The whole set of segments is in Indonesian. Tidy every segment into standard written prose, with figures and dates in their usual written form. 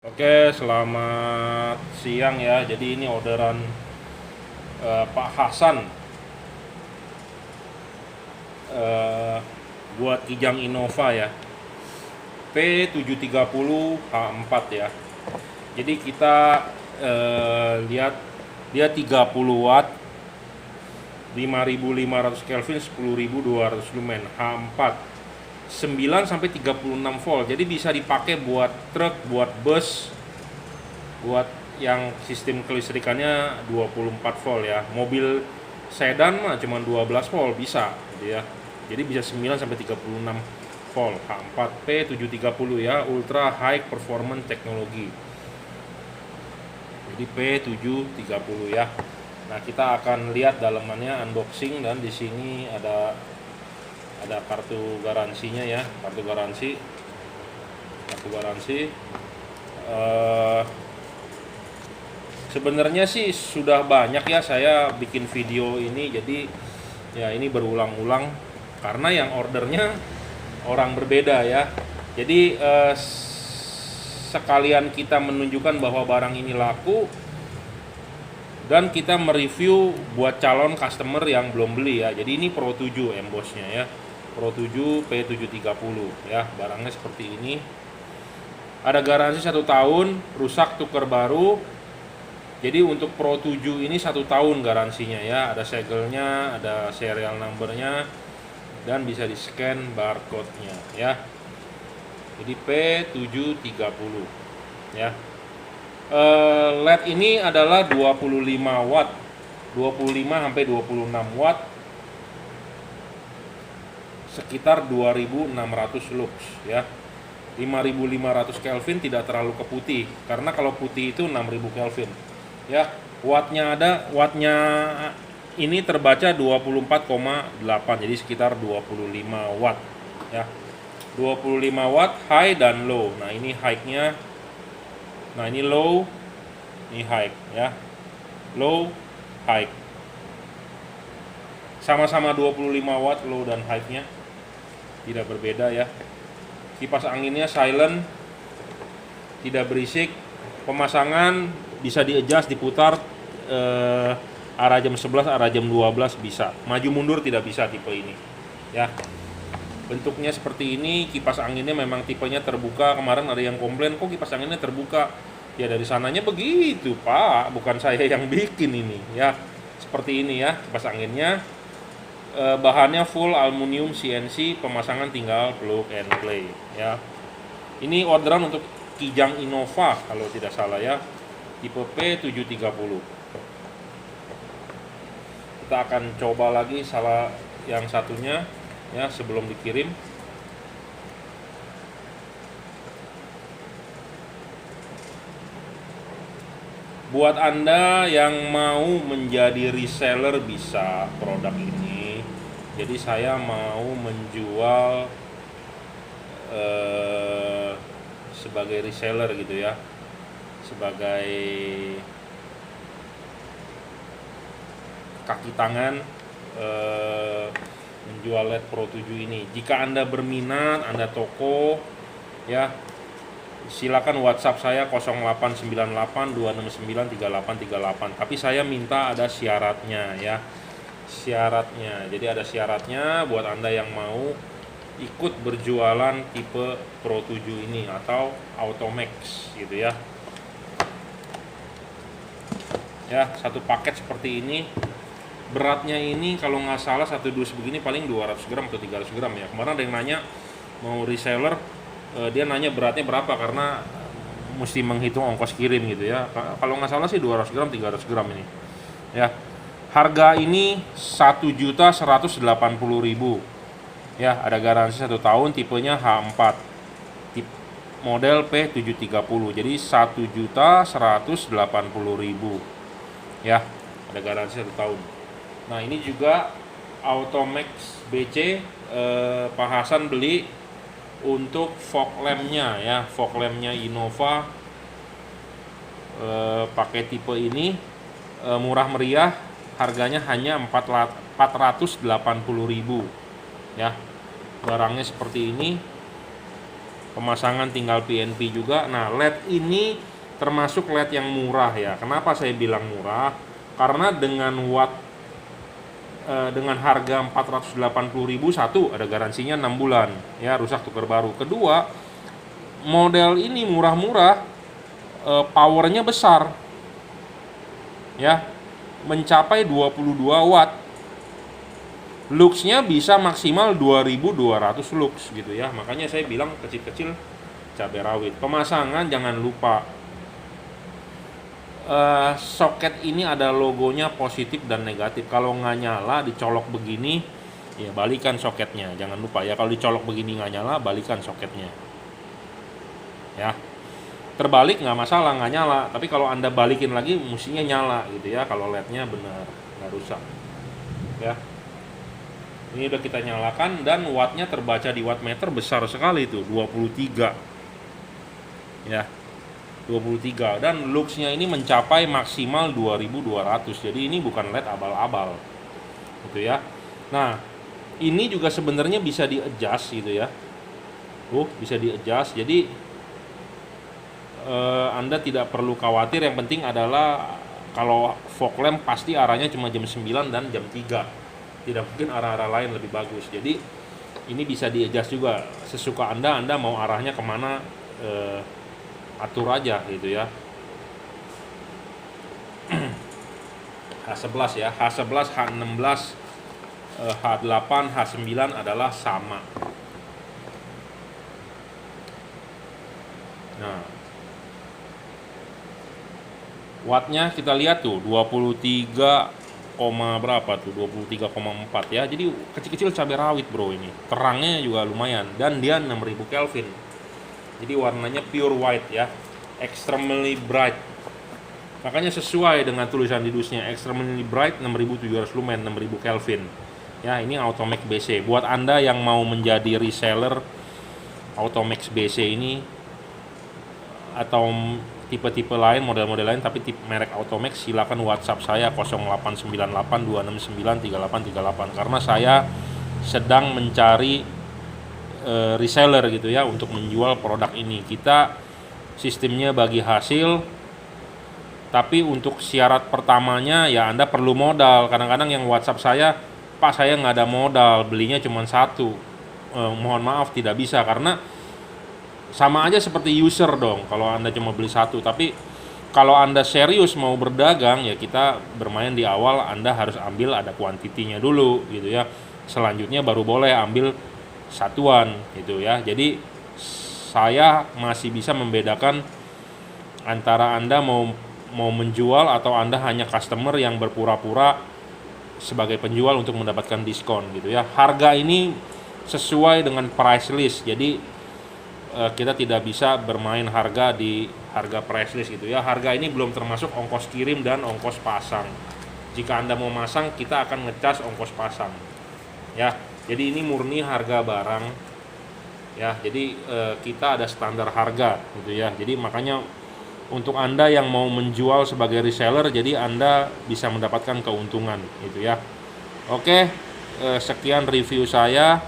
Oke, selamat siang ya. Jadi ini orderan Pak Hasan eh, buat Kijang Innova ya. P730H4 ya. Jadi kita lihat dia 30 watt, 5500 Kelvin, 10.200 lumen, H4. 9 sampai 36 volt. Jadi bisa dipakai buat truk, buat bus, buat yang sistem kelistrikannya 24 volt ya. Mobil sedan mah cuma 12 volt bisa gitu ya. Jadi bisa 9 sampai 36 volt. H4P730 ya, ultra high performance teknologi. Jadi P730 ya. Nah, kita akan lihat dalamannya, unboxing, dan di sini ada kartu garansinya ya, kartu garansi. Sebenarnya sih sudah banyak ya saya bikin video ini, jadi ya ini berulang-ulang karena yang ordernya orang berbeda ya. Jadi sekalian kita menunjukkan bahwa barang ini laku dan kita mereview buat calon customer yang belum beli ya. Jadi ini Pro 7 embossnya ya, Pro 7 P730 ya, barangnya seperti ini. Ada garansi 1 tahun, rusak tuker baru. Jadi untuk Pro 7 ini 1 tahun garansinya ya, ada segelnya, ada serial numbernya, dan bisa di scan barcode-nya ya. Jadi P730 ya. LED ini adalah 25 watt, 25 sampai 26 watt, sekitar 2600 lux ya. 5500 Kelvin, tidak terlalu ke putih karena kalau putih itu 6000 Kelvin ya. Wattnya ini terbaca 24,8, jadi sekitar 25 watt ya. 25 watt high dan low. Nah, ini high-nya. Nah, ini low, ini high ya. Low, high. Sama-sama 25 watt low dan high-nya. Tidak berbeda ya. Kipas anginnya silent, tidak berisik. Pemasangan bisa di-adjust, diputar arah jam 11, arah jam 12 bisa. Maju mundur tidak bisa tipe ini. Ya. Bentuknya seperti ini, kipas anginnya memang tipenya terbuka. Kemarin ada yang komplain, kok kipas anginnya terbuka? Ya dari sananya begitu, Pak. Bukan saya yang bikin ini ya. Seperti ini ya kipas anginnya. Bahannya full aluminium CNC, pemasangan tinggal plug and play ya. Ini orderan untuk Kijang Innova kalau tidak salah ya, tipe P730. Kita akan coba lagi salah yang satunya ya sebelum dikirim. Buat Anda yang mau menjadi reseller bisa produk ini. Jadi saya mau menjual sebagai reseller gitu ya, sebagai kaki tangan menjual LED Pro 7 ini. Jika Anda berminat, Anda toko ya, silakan WhatsApp saya 089826938838. Tapi saya minta ada syaratnya ya. Jadi ada syaratnya buat Anda yang mau ikut berjualan tipe Pro 7 ini atau Automax gitu ya. Ya, satu paket seperti ini. Beratnya ini kalau nggak salah satu dus begini paling 200 gram atau 300 gram ya. Kemarin ada yang nanya mau reseller, dia nanya beratnya berapa karena mesti menghitung ongkos kirim gitu ya. Kalau nggak salah sih 200 gram 300 gram ini ya. Harga ini 1.180.000 ya. Ada garansi 1 tahun, tipenya H4, tipe model P730. Jadi 1.180.000 ya. Ada garansi 1 tahun. Nah, ini juga Automax BC, Pak Hasan beli untuk fog lampnya ya, fog lampnya Innova, pakai tipe ini, murah meriah, harganya hanya 480.000 ya. Barangnya seperti ini, pemasangan tinggal PNP juga. Nah, LED ini termasuk LED yang murah ya. Kenapa saya bilang murah? Karena dengan dengan harga 480.000, satu, ada garansinya 6 bulan ya, rusak tukar baru. Kedua, model ini murah-murah, powernya besar ya, mencapai 22 watt. Luxnya bisa maksimal 2200 lux gitu ya. Makanya saya bilang kecil-kecil cabai rawit. Pemasangan jangan lupa, soket ini ada logonya positif dan negatif. Kalau nggak nyala dicolok begini, ya balikan soketnya. Jangan lupa ya, kalau dicolok begini nggak nyala, balikan soketnya ya. Terbalik nggak masalah, nggak nyala. Tapi kalau Anda balikin lagi, mestinya nyala gitu ya, kalau LED-nya benar, nggak rusak ya. Ini udah kita nyalakan dan wattnya terbaca di wattmeter besar sekali itu, 23 ya, 23. Dan luxnya ini mencapai maksimal 2200. Jadi ini bukan LED abal-abal gitu ya. Nah, ini juga sebenarnya bisa di-adjust gitu ya. Bisa di-adjust. Jadi Anda tidak perlu khawatir. Yang penting adalah kalau fog lamp pasti arahnya cuma jam 9 dan jam 3. Tidak mungkin arah-arah lain lebih bagus. Jadi ini bisa di-adjust juga sesuka Anda mau arahnya kemana, atur aja gitu ya. H11 ya, H11, H16, H8, H9 adalah sama. Nah, wattnya kita lihat tuh 23, berapa tuh, 23,4 ya. Jadi kecil-kecil cabai rawit bro ini. Terangnya juga lumayan dan dia 6000 Kelvin. Jadi warnanya pure white ya, extremely bright. Makanya sesuai dengan tulisan di dusnya, extremely bright, 6700 lumen, 6000 Kelvin. Ya, ini Automax BC. Buat Anda yang mau menjadi reseller Automax BC ini atau tipe-tipe lain, model-model lain tapi tipe merek Automax, silakan WhatsApp saya 089826933838 karena saya sedang mencari reseller gitu ya untuk menjual produk ini. Kita sistemnya bagi hasil, tapi untuk syarat pertamanya ya Anda perlu modal. Kadang-kadang yang WhatsApp saya, Pak saya nggak ada modal, belinya cuma satu. Mohon maaf tidak bisa, karena sama aja seperti user dong kalau Anda cuma beli satu. Tapi kalau Anda serius mau berdagang ya kita bermain di awal, Anda harus ambil ada kuantitinya dulu gitu ya. Selanjutnya baru boleh ambil satuan gitu ya. Jadi saya masih bisa membedakan antara Anda mau menjual atau Anda hanya customer yang berpura-pura sebagai penjual untuk mendapatkan diskon gitu ya. Harga ini sesuai dengan price list. Jadi kita tidak bisa bermain harga di harga price list gitu ya. Harga ini belum termasuk ongkos kirim dan ongkos pasang. Jika Anda mau masang, kita akan ngecas ongkos pasang ya. Jadi ini murni harga barang ya. Jadi kita ada standar harga gitu ya. Jadi makanya untuk Anda yang mau menjual sebagai reseller, jadi Anda bisa mendapatkan keuntungan gitu ya. Oke, sekian review saya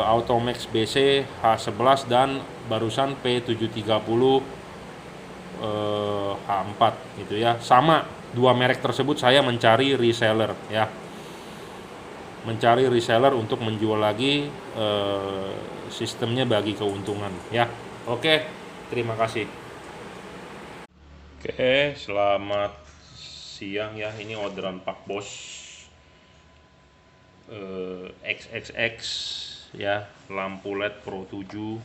Automax BC H11 dan barusan P730 H4 gitu ya. Sama dua merek tersebut saya mencari reseller ya. Mencari reseller untuk menjual lagi, sistemnya bagi keuntungan ya. Oke, terima kasih. Oke, selamat siang ya. Ini orderan Pak Bos XXX ya, lampu LED Pro 7,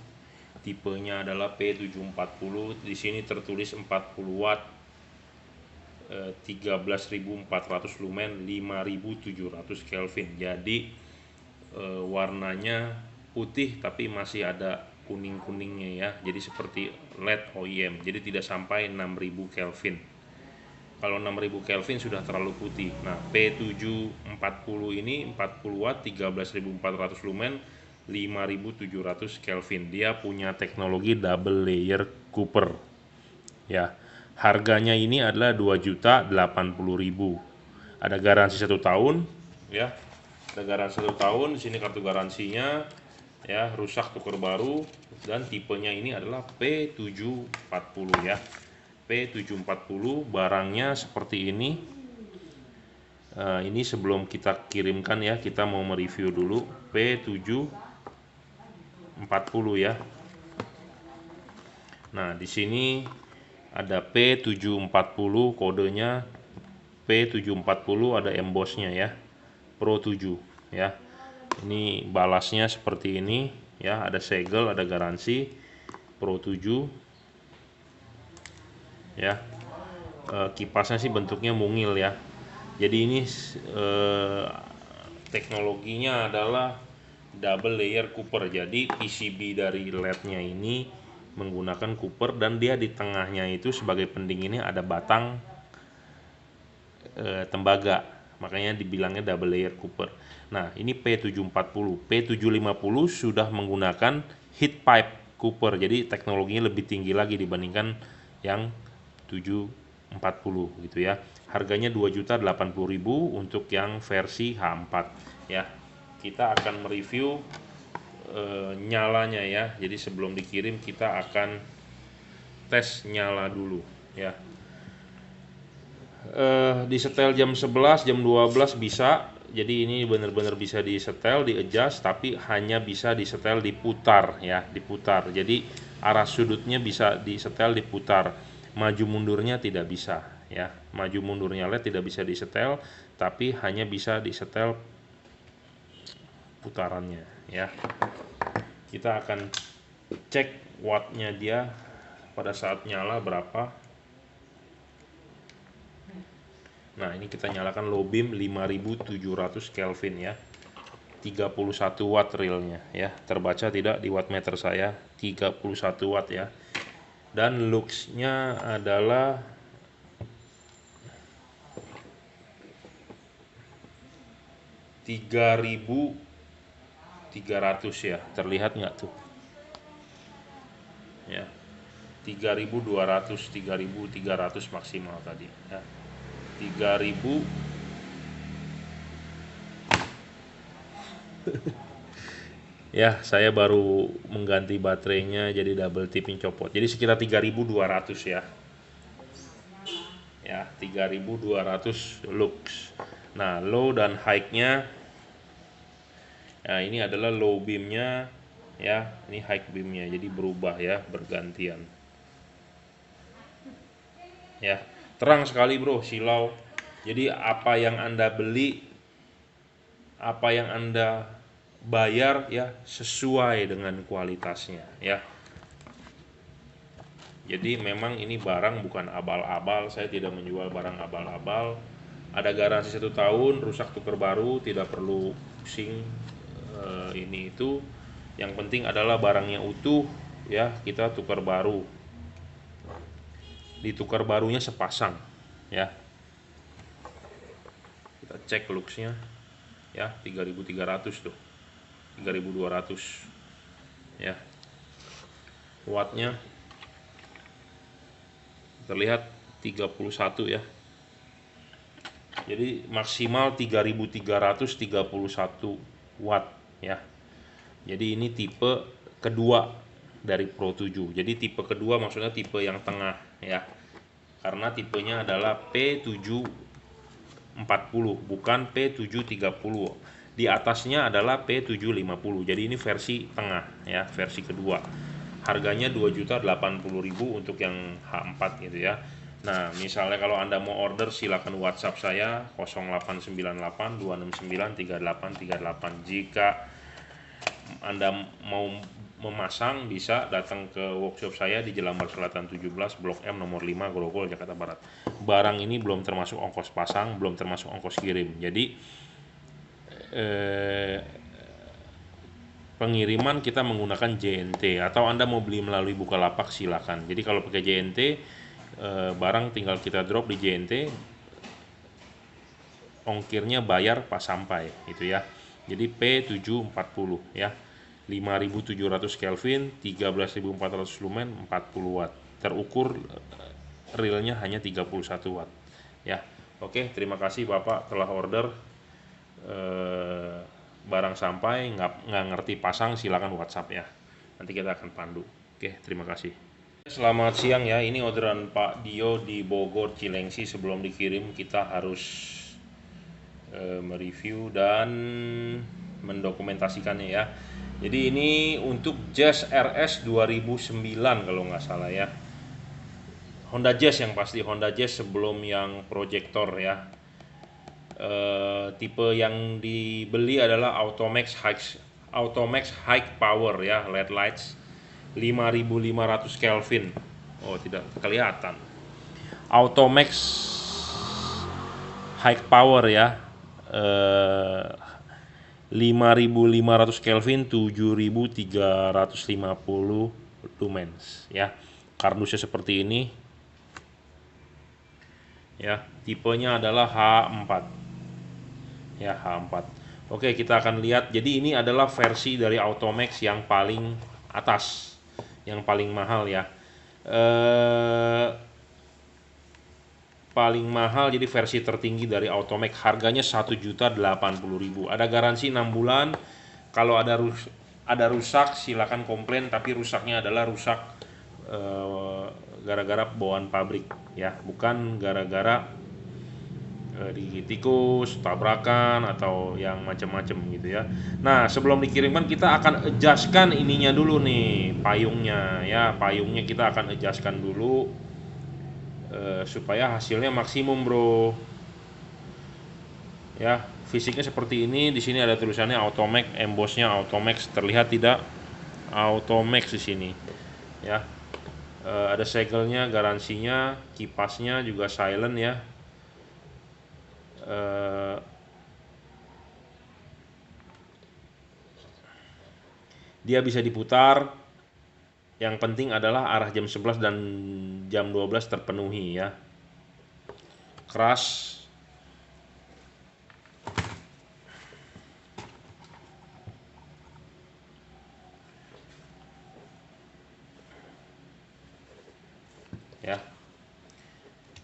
tipenya adalah P740. Di sini tertulis 40 watt, 13.400 lumen, 5.700 Kelvin. Jadi warnanya putih tapi masih ada kuning-kuningnya ya. Jadi seperti LED OEM. Jadi tidak sampai 6.000 Kelvin. Kalau 6.000 Kelvin sudah terlalu putih. Nah, P740 ini 40 watt, 13.400 lumen, 5.700 Kelvin. Dia punya teknologi double layer Cooper. Ya. Harganya ini adalah 2.080.000. Ada garansi 1 tahun, ya. Ada garansi 1 tahun. Di sini kartu garansinya. ya, rusak tuker baru, dan tipenya ini adalah P740 ya. P740 barangnya seperti ini. Ini sebelum kita kirimkan ya, kita mau mereview dulu P740 ya. Nah, di sini ada P740, kodenya P740, ada embossnya ya, Pro 7 ya. Ini balasnya seperti ini ya, ada segel, ada garansi, Pro 7 ya. Kipasnya sih bentuknya mungil ya. Jadi ini teknologinya adalah double layer Cooper. Jadi PCB dari LED-nya ini menggunakan Cooper, dan dia di tengahnya itu sebagai pendinginnya ada batang tembaga. Makanya dibilangnya double layer Cooper. Nah, ini P740. P750 sudah menggunakan heat pipe Cooper. Jadi teknologinya lebih tinggi lagi dibandingkan yang 740 gitu ya. Harganya 2.080.000 untuk yang versi H4 ya. Kita akan mereview nyalanya ya. Jadi sebelum dikirim kita akan tes nyala dulu ya. Disetel jam 11, jam 12 bisa. Jadi ini benar-benar bisa disetel, di adjust, tapi hanya bisa disetel diputar ya, diputar. Jadi arah sudutnya bisa disetel diputar. Maju mundurnya tidak bisa ya. Maju mundurnya LED tidak bisa disetel, tapi hanya bisa disetel putarannya ya. Kita akan cek wattnya dia pada saat nyala berapa. Nah, ini kita nyalakan low beam 5700 Kelvin ya. 31 watt realnya ya. Terbaca tidak di wattmeter saya, 31 watt ya. Dan luxnya adalah 3300 ya. Terlihat nggak tuh? Ya. 3200, 3300 maksimal tadi ya. 3000 ya, saya baru mengganti baterainya jadi double tip copot. Jadi sekitar 3200 ya. Ya, 3200 lux. Nah, low dan high-nya, nah ini adalah low beam-nya ya, ini high beam-nya. Jadi berubah ya, bergantian. Ya, terang sekali bro, silau. Jadi apa yang Anda beli, apa yang Anda bayar ya, sesuai dengan kualitasnya ya. Jadi memang ini barang bukan abal-abal, saya tidak menjual barang abal-abal. Ada garansi 1 tahun, rusak tuker baru, tidak perlu pusing ini itu. Yang penting adalah barangnya utuh ya, kita tukar baru. Ditukar barunya sepasang ya. Kita cek luxnya ya, 3300 tuh, 3200 ya. Wattnya terlihat 31 ya. Jadi maksimal 3331 watt ya. Jadi ini tipe kedua dari Pro 7. Jadi tipe kedua maksudnya tipe yang tengah ya. Karena tipenya adalah P740 bukan P730. Di atasnya adalah P750. Jadi ini versi tengah ya, versi kedua. Harganya 2.080.000 untuk yang H4 gitu ya. Nah, misalnya kalau Anda mau order silakan WhatsApp saya 0898 269 3838. Jika Anda mau memasang bisa datang ke workshop saya di Jelambar Selatan 17 Blok M nomor 5 Grogol Jakarta Barat. Barang ini belum termasuk ongkos pasang, belum termasuk ongkos kirim. Jadi pengiriman kita menggunakan JNT, atau Anda mau beli melalui Bukalapak silakan. Jadi kalau pakai JNT barang tinggal kita drop di JNT, ongkirnya bayar pas sampai gitu ya. Jadi P740 ya, 5700 Kelvin, 13400 lumen, 40 watt. Terukur realnya hanya 31 watt ya. Oke, terima kasih Bapak telah order. barang sampai nggak ngerti pasang, silakan WhatsApp ya. Nanti kita akan pandu. Oke, terima kasih. Selamat siang ya. Ini orderan Pak Dio di Bogor Cilengsi. Sebelum dikirim kita harus mereview dan mendokumentasikannya ya. Jadi ini untuk Jazz RS 2009 kalau nggak salah ya. Honda Jazz yang pasti, Honda Jazz sebelum yang proyektor ya. Tipe yang dibeli adalah Automax High Power ya, LED lights 5500 Kelvin. Oh, tidak kelihatan. Automax High Power ya. 5500 Kelvin, 7350 lumens ya. Kardusnya seperti ini. Ya, tipenya adalah H4. Ya, H4. Oke, kita akan lihat. Jadi ini adalah versi dari Automax yang paling atas, yang paling mahal ya. Paling mahal, jadi versi tertinggi dari Automax, harganya 1.080.000. Ada garansi 6 bulan. Kalau ada rusak silakan komplain, tapi rusaknya adalah rusak gara-gara bawaan pabrik ya, bukan gara-gara digigit tikus, tabrakan atau yang macam-macam gitu ya. Nah, sebelum dikirimkan kita akan adjustkan ininya dulu nih, payungnya ya. Payungnya kita akan adjustkan dulu supaya hasilnya maksimum, bro. Ya, fisiknya seperti ini. Di sini ada tulisannya Automax, embossnya Automax, terlihat tidak? Automax di sini. Ya. Ada segelnya, garansinya, kipasnya juga silent ya. Dia bisa diputar. Yang penting adalah arah jam 11 dan jam 12 terpenuhi ya. Keras. Ya.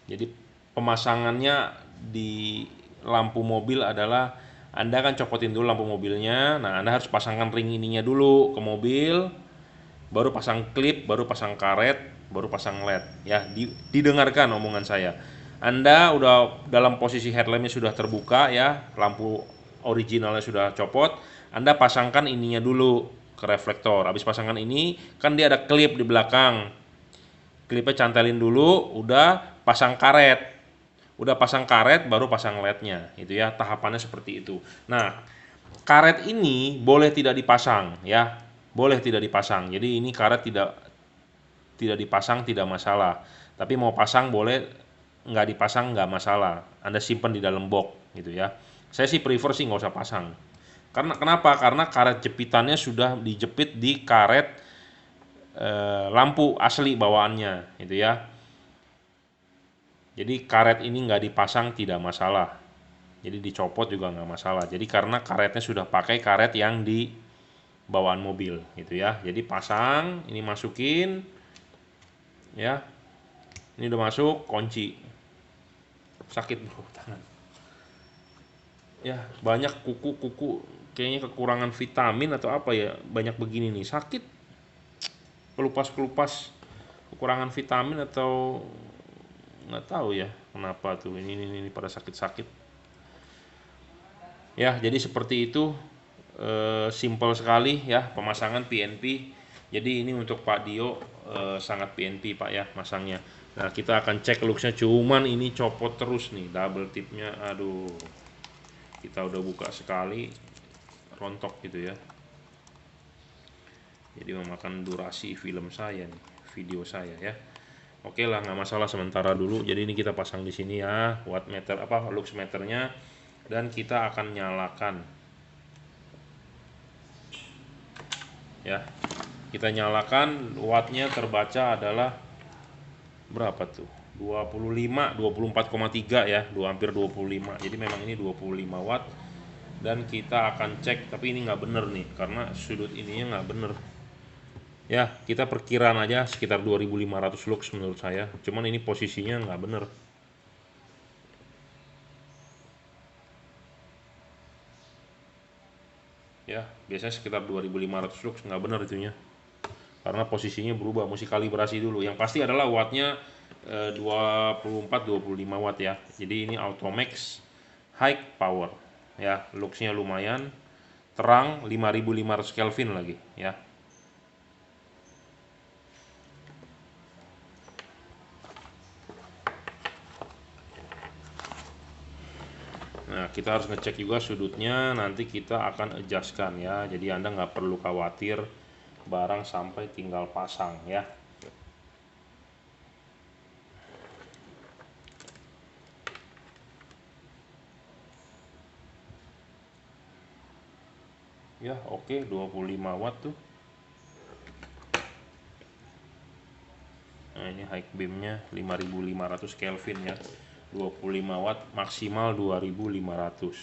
Jadi pemasangannya di lampu mobil adalah Anda kan copotin dulu lampu mobilnya. Nah, Anda harus pasangkan ring ininya dulu ke mobil, baru pasang klip, baru pasang karet, baru pasang LED ya. Didengarkan omongan saya. Anda udah dalam posisi headlampnya sudah terbuka ya, lampu originalnya sudah copot, Anda pasangkan ininya dulu ke reflektor. Habis pasangan ini kan dia ada klip di belakang, klipnya cantelin dulu, udah pasang karet. Udah pasang karet baru pasang LED-nya gitu ya, tahapannya seperti itu. Nah, karet ini boleh tidak dipasang ya, boleh tidak dipasang. Jadi ini karet tidak dipasang tidak masalah, tapi mau pasang boleh, nggak dipasang nggak masalah. Anda simpan di dalam box gitu ya. Saya sih prefer sih nggak usah pasang. Karena kenapa? Karena karet jepitannya sudah dijepit di karet lampu asli bawaannya gitu ya. Jadi karet ini nggak dipasang tidak masalah. Jadi dicopot juga nggak masalah. Jadi karena karetnya sudah pakai karet yang di bawaan mobil gitu ya. Jadi pasang, ini masukin ya. Ini udah masuk, kunci. Sakit bro tangan. Ya, banyak kuku kayaknya kekurangan vitamin atau apa ya, banyak begini nih, sakit. Kelupas kekurangan vitamin atau nggak tahu ya kenapa tuh ini pada sakit-sakit ya. Jadi seperti itu, simple sekali ya pemasangan PNP. Jadi ini untuk Pak Dio sangat PNP Pak ya masangnya. Nah, kita akan cek looksnya, cuman ini copot terus nih double tipnya, aduh. Kita udah buka sekali rontok gitu ya, jadi memakan durasi film saya nih, video saya ya. Oke lah, nggak masalah sementara dulu. Jadi ini kita pasang di sini ya, watt meter lux meternya, dan kita akan nyalakan. Ya, kita nyalakan, wattnya terbaca adalah berapa tuh? 24,3 ya, hampir 25. Jadi memang ini 25 watt. Dan kita akan cek, tapi ini nggak bener nih, karena sudut ininya nggak bener. Ya, kita perkiraan aja sekitar 2500 lux menurut saya. Cuman ini posisinya nggak bener. ya. Biasanya sekitar 2500 lux, nggak benar itunya karena posisinya berubah, mesti kalibrasi dulu. Yang pasti adalah wattnya 24-25 watt ya. Jadi ini Automax high power ya, luxnya lumayan, terang, 5500 Kelvin lagi ya. Nah, kita harus ngecek juga sudutnya, nanti kita akan adjustkan ya. Jadi Anda nggak perlu khawatir barang sampai tinggal pasang ya. Ya, oke, 25 watt tuh. Nah, ini high beamnya 5500 Kelvin ya. 25 watt maksimal 2500.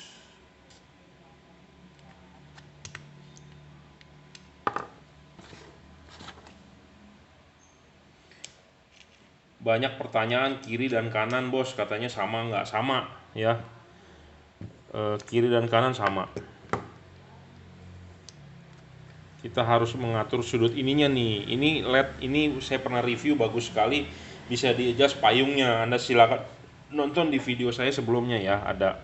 Banyak pertanyaan kiri dan kanan bos, katanya sama nggak? Sama ya. Kiri dan kanan sama. Kita harus mengatur sudut ininya nih. Ini LED ini saya pernah review, bagus sekali, bisa di adjust payungnya. Anda silakan nonton di video saya sebelumnya ya, ada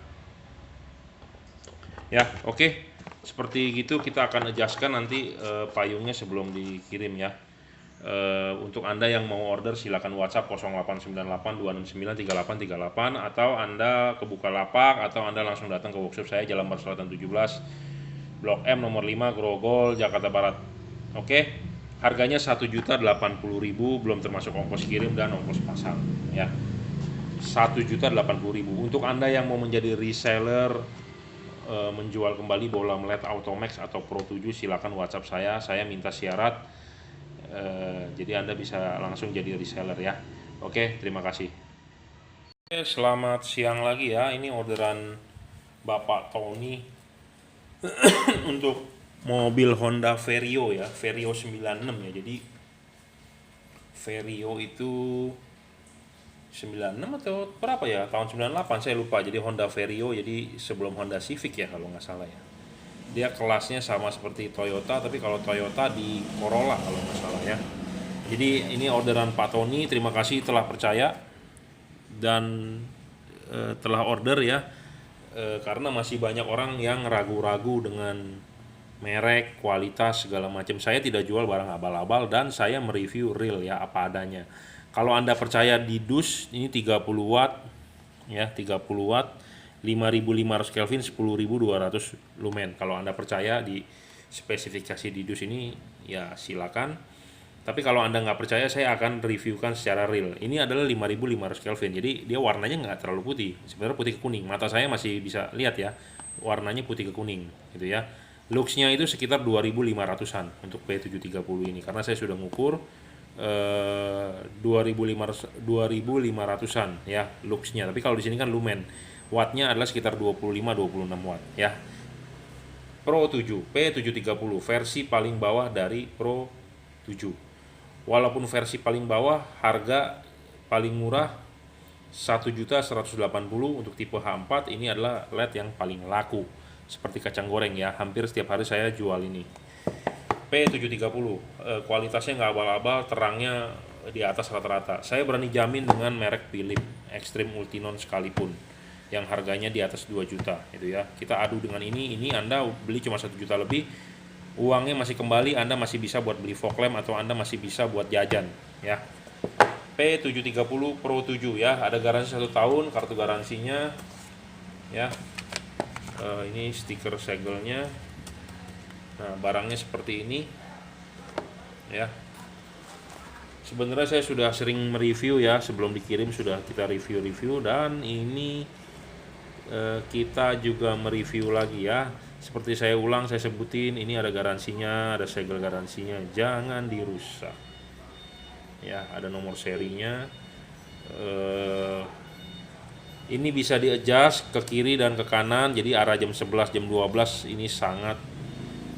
ya. Oke, seperti gitu kita akan adjustkan nanti payungnya sebelum dikirim ya. Untuk Anda yang mau order silakan WhatsApp 0898 269 3838, atau Anda ke Bukalapak, atau Anda langsung datang ke workshop saya Jalan Selatan 17 Blok M nomor 5 Grogol Jakarta Barat. Oke. Harganya 1.080.000 belum termasuk ongkos kirim dan ongkos pasang ya. 1.080.000. Untuk Anda yang mau menjadi reseller, menjual kembali bola LED Automax atau Pro 7, silakan WhatsApp saya minta syarat. Jadi Anda bisa langsung jadi reseller ya. Oke, terima kasih. Oke, selamat siang lagi ya. Ini orderan Bapak Tony untuk mobil Honda Vario ya, Vario 96 ya. Jadi Vario itu 96 atau berapa ya, tahun 98 saya lupa. Jadi Honda Vario, jadi sebelum Honda Civic ya kalau nggak salah ya. Dia kelasnya sama seperti Toyota, tapi kalau Toyota di Corolla kalau nggak salah ya. Jadi ini orderan Pak Tony, terima kasih telah percaya dan telah order ya. Karena masih banyak orang yang ragu-ragu dengan merek, kualitas, segala macam. Saya tidak jual barang abal-abal dan saya mereview real ya, apa adanya. Kalau Anda percaya di dus, ini 30 watt ya, 30 watt 5500 Kelvin, 10.200 lumen. Kalau Anda percaya di spesifikasi di dus ini ya silakan. Tapi kalau Anda nggak percaya, saya akan reviewkan secara real. Ini adalah 5500 Kelvin, jadi dia warnanya nggak terlalu putih. Sebenarnya putih ke kuning. Mata saya masih bisa lihat ya, warnanya putih ke kuning gitu ya. Luxnya itu sekitar 2500-an untuk P730 ini, karena saya sudah ngukur 2500-an ya luxnya. Tapi kalau di sini kan lumen, wattnya adalah sekitar 25-26 watt ya. Pro 7 P730 versi paling bawah dari Pro 7. Walaupun versi paling bawah, harga paling murah 1.180.000 untuk tipe H4. Ini adalah LED yang paling laku, seperti kacang goreng ya. Hampir setiap hari saya jual ini. P730 kualitasnya nggak abal-abal, terangnya di atas rata-rata. Saya berani jamin dengan merek Philips Extreme Ultinon sekalipun, yang harganya di atas 2 juta gitu ya. Kita adu dengan ini Anda beli cuma 1 juta lebih, uangnya masih kembali, Anda masih bisa buat beli fog lamp atau Anda masih bisa buat jajan ya. P730 Pro 7 ya, ada garansi 1 tahun, kartu garansinya ya. Ini stiker segelnya. Nah, barangnya seperti ini ya. Sebenarnya saya sudah sering mereview ya, sebelum dikirim sudah kita review, dan ini kita juga mereview lagi ya. Seperti saya ulang, saya sebutin, ini ada garansinya, ada segel garansinya, jangan dirusak ya. Ada nomor serinya. Ini bisa di adjust ke kiri dan ke kanan, jadi arah jam 11, jam 12 ini sangat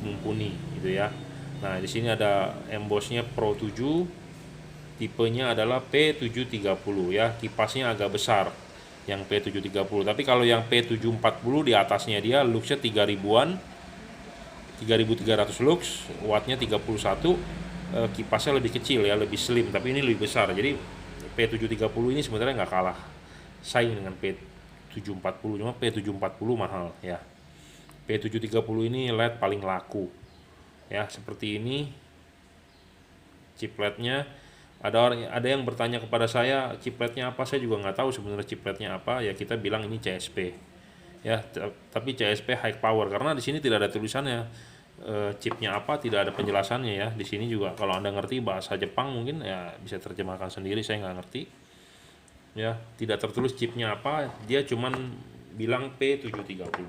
mumpuni gitu ya. Nah, di sini ada embossnya Pro 7, tipenya adalah P730 ya. Kipasnya agak besar yang P730, tapi kalau yang P740 di atasnya dia luxnya 3000-an, 3300 lux, wattnya 31, kipasnya lebih kecil ya, lebih slim, tapi ini lebih besar. Jadi P730 ini sebenarnya nggak kalah saing dengan P740, cuma P740 mahal ya. P730 ini LED paling laku ya. Seperti ini chip LED-nya. Ada yang bertanya kepada saya, chip LED-nya apa? Saya juga nggak tahu sebenarnya chip LED-nya apa ya. Kita bilang ini CSP ya, tapi CSP high power, karena di sini tidak ada tulisannya chipnya apa, tidak ada penjelasannya ya. Di sini juga kalau Anda ngerti bahasa Jepang mungkin ya bisa terjemahkan sendiri, saya nggak ngerti ya. Tidak tertulis chipnya apa, dia cuman bilang P730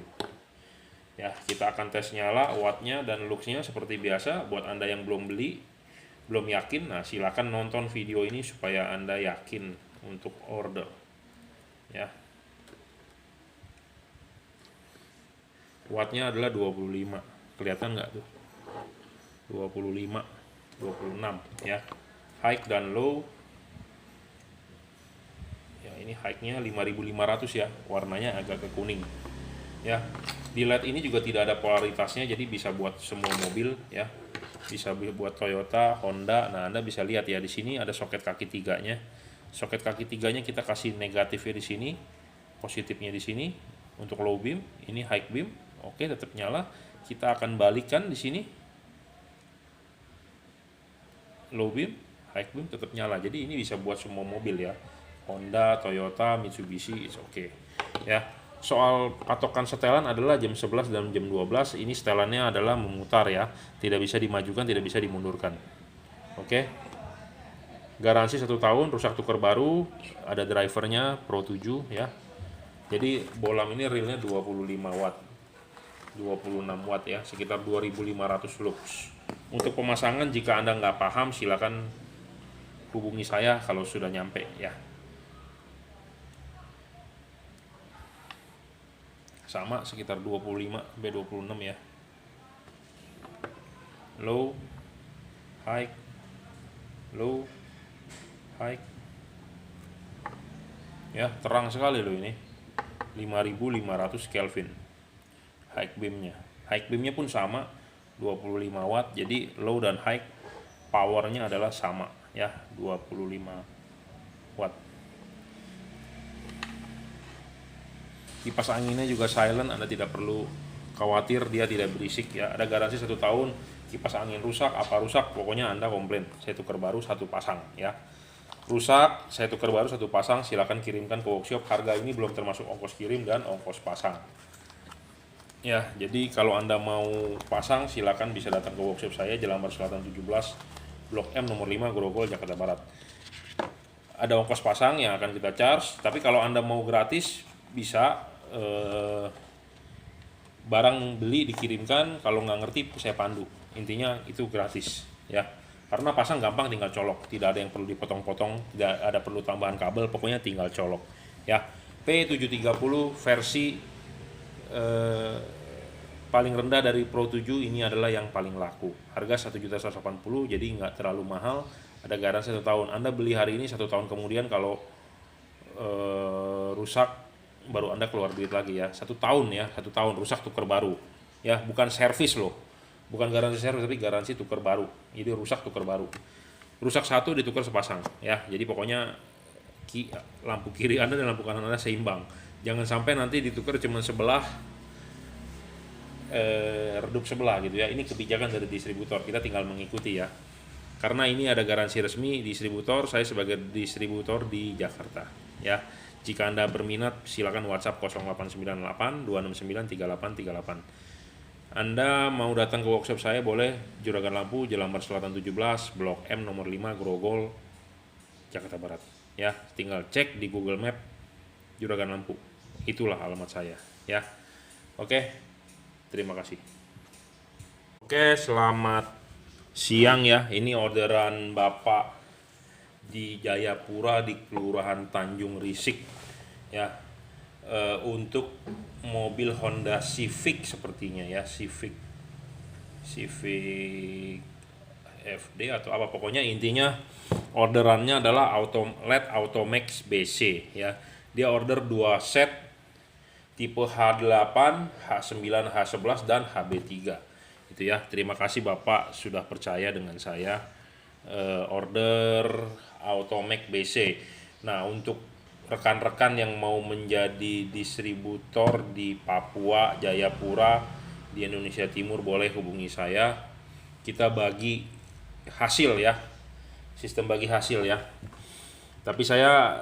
ya. Kita akan tes nyala, wattnya dan luxnya seperti biasa. Buat Anda yang belum beli, belum yakin, nah silakan nonton video ini supaya Anda yakin untuk order ya. Wattnya adalah 25, kelihatan nggak tuh? 25, 26 ya. High dan low ya, ini high-nya 5500 ya, warnanya agak ke kuning ya. Di LED ini juga tidak ada polaritasnya, jadi bisa buat semua mobil ya, bisa buat Toyota, Honda. Nah, Anda bisa lihat ya, di sini ada soket kaki tiganya. Soket kaki tiganya kita kasih negatifnya di sini, positifnya di sini untuk low beam, ini high beam. Oke, tetap nyala. Kita akan balikkan di sini, low beam, high beam tetap nyala. Jadi ini bisa buat semua mobil ya, Honda, Toyota, Mitsubishi, it's okay ya. Soal patokan setelan adalah jam 11 dan jam 12. Ini setelannya adalah memutar ya, tidak bisa dimajukan, tidak bisa dimundurkan. Oke. Garansi 1 tahun, rusak tukar baru, ada drivernya Pro 7 ya. Jadi bolam ini realnya 25 watt, 26 watt ya, sekitar 2500 lux. Untuk pemasangan jika Anda nggak paham silakan hubungi saya kalau sudah nyampe ya. Sama sekitar 25 sampai 26 ya. Low, high, low, high ya, terang sekali loh ini, 5500 Kelvin high beamnya. High beamnya pun sama 25 watt, jadi low dan high powernya adalah sama ya, 25 watt. Kipas anginnya juga silent, Anda tidak perlu khawatir dia tidak berisik ya. Ada garansi 1 tahun. Kipas angin rusak, apa rusak, pokoknya Anda komplain, saya tukar baru 1 pasang ya. Rusak, saya tukar baru 1 pasang, silakan kirimkan ke workshop. Harga ini belum termasuk ongkos kirim dan ongkos pasang ya. Jadi kalau Anda mau pasang silakan bisa datang ke workshop saya, Jalan Lambar Selatan 17, Blok M nomor 5, Grogol, Jakarta Barat. Ada ongkos pasang yang akan kita charge, tapi kalau Anda mau gratis bisa, barang beli dikirimkan, kalau nggak ngerti saya pandu, intinya itu gratis ya. Karena pasang gampang, tinggal colok, tidak ada yang perlu dipotong-potong, tidak ada perlu tambahan kabel, pokoknya tinggal colok ya. P730 versi paling rendah dari Pro 7 ini adalah yang paling laku. Harga 1.180.000, jadi nggak terlalu mahal. Ada garansi 1 tahun. Anda beli hari ini, 1 tahun kemudian kalau rusak baru Anda keluar duit lagi ya. 1 tahun ya, 1 tahun rusak tukar baru ya, bukan servis loh, bukan garansi servis tapi garansi tukar baru. Jadi rusak tukar baru, rusak 1 ditukar sepasang ya. Jadi pokoknya lampu kiri Anda dan lampu kanan Anda seimbang, jangan sampai nanti ditukar cuma sebelah, redup sebelah gitu ya. Ini kebijakan dari distributor, kita tinggal mengikuti ya, karena ini ada garansi resmi distributor. Saya sebagai distributor di Jakarta ya. Jika Anda berminat silakan WhatsApp 0898 269 3838. Anda mau datang ke workshop saya boleh, Juragan Lampu, Jalan Lambar Selatan 17, Blok M nomor 5, Grogol, Jakarta Barat ya. Tinggal cek di Google Map Juragan Lampu, itulah alamat saya ya. Oke, terima kasih. Oke, selamat siang ya. Ini orderan Bapak di Jayapura di Kelurahan Tanjung Risik ya, untuk mobil Honda Civic sepertinya ya, Civic FD atau apa, pokoknya intinya orderannya adalah LED Automax BC ya. Dia order 2 set tipe H8, H9, H11 dan HB3. Itu ya. Terima kasih Bapak sudah percaya dengan saya order Automax BC. Nah, untuk rekan-rekan yang mau menjadi distributor di Papua, Jayapura, di Indonesia Timur boleh hubungi saya. Kita bagi hasil ya. Sistem bagi hasil ya. Tapi saya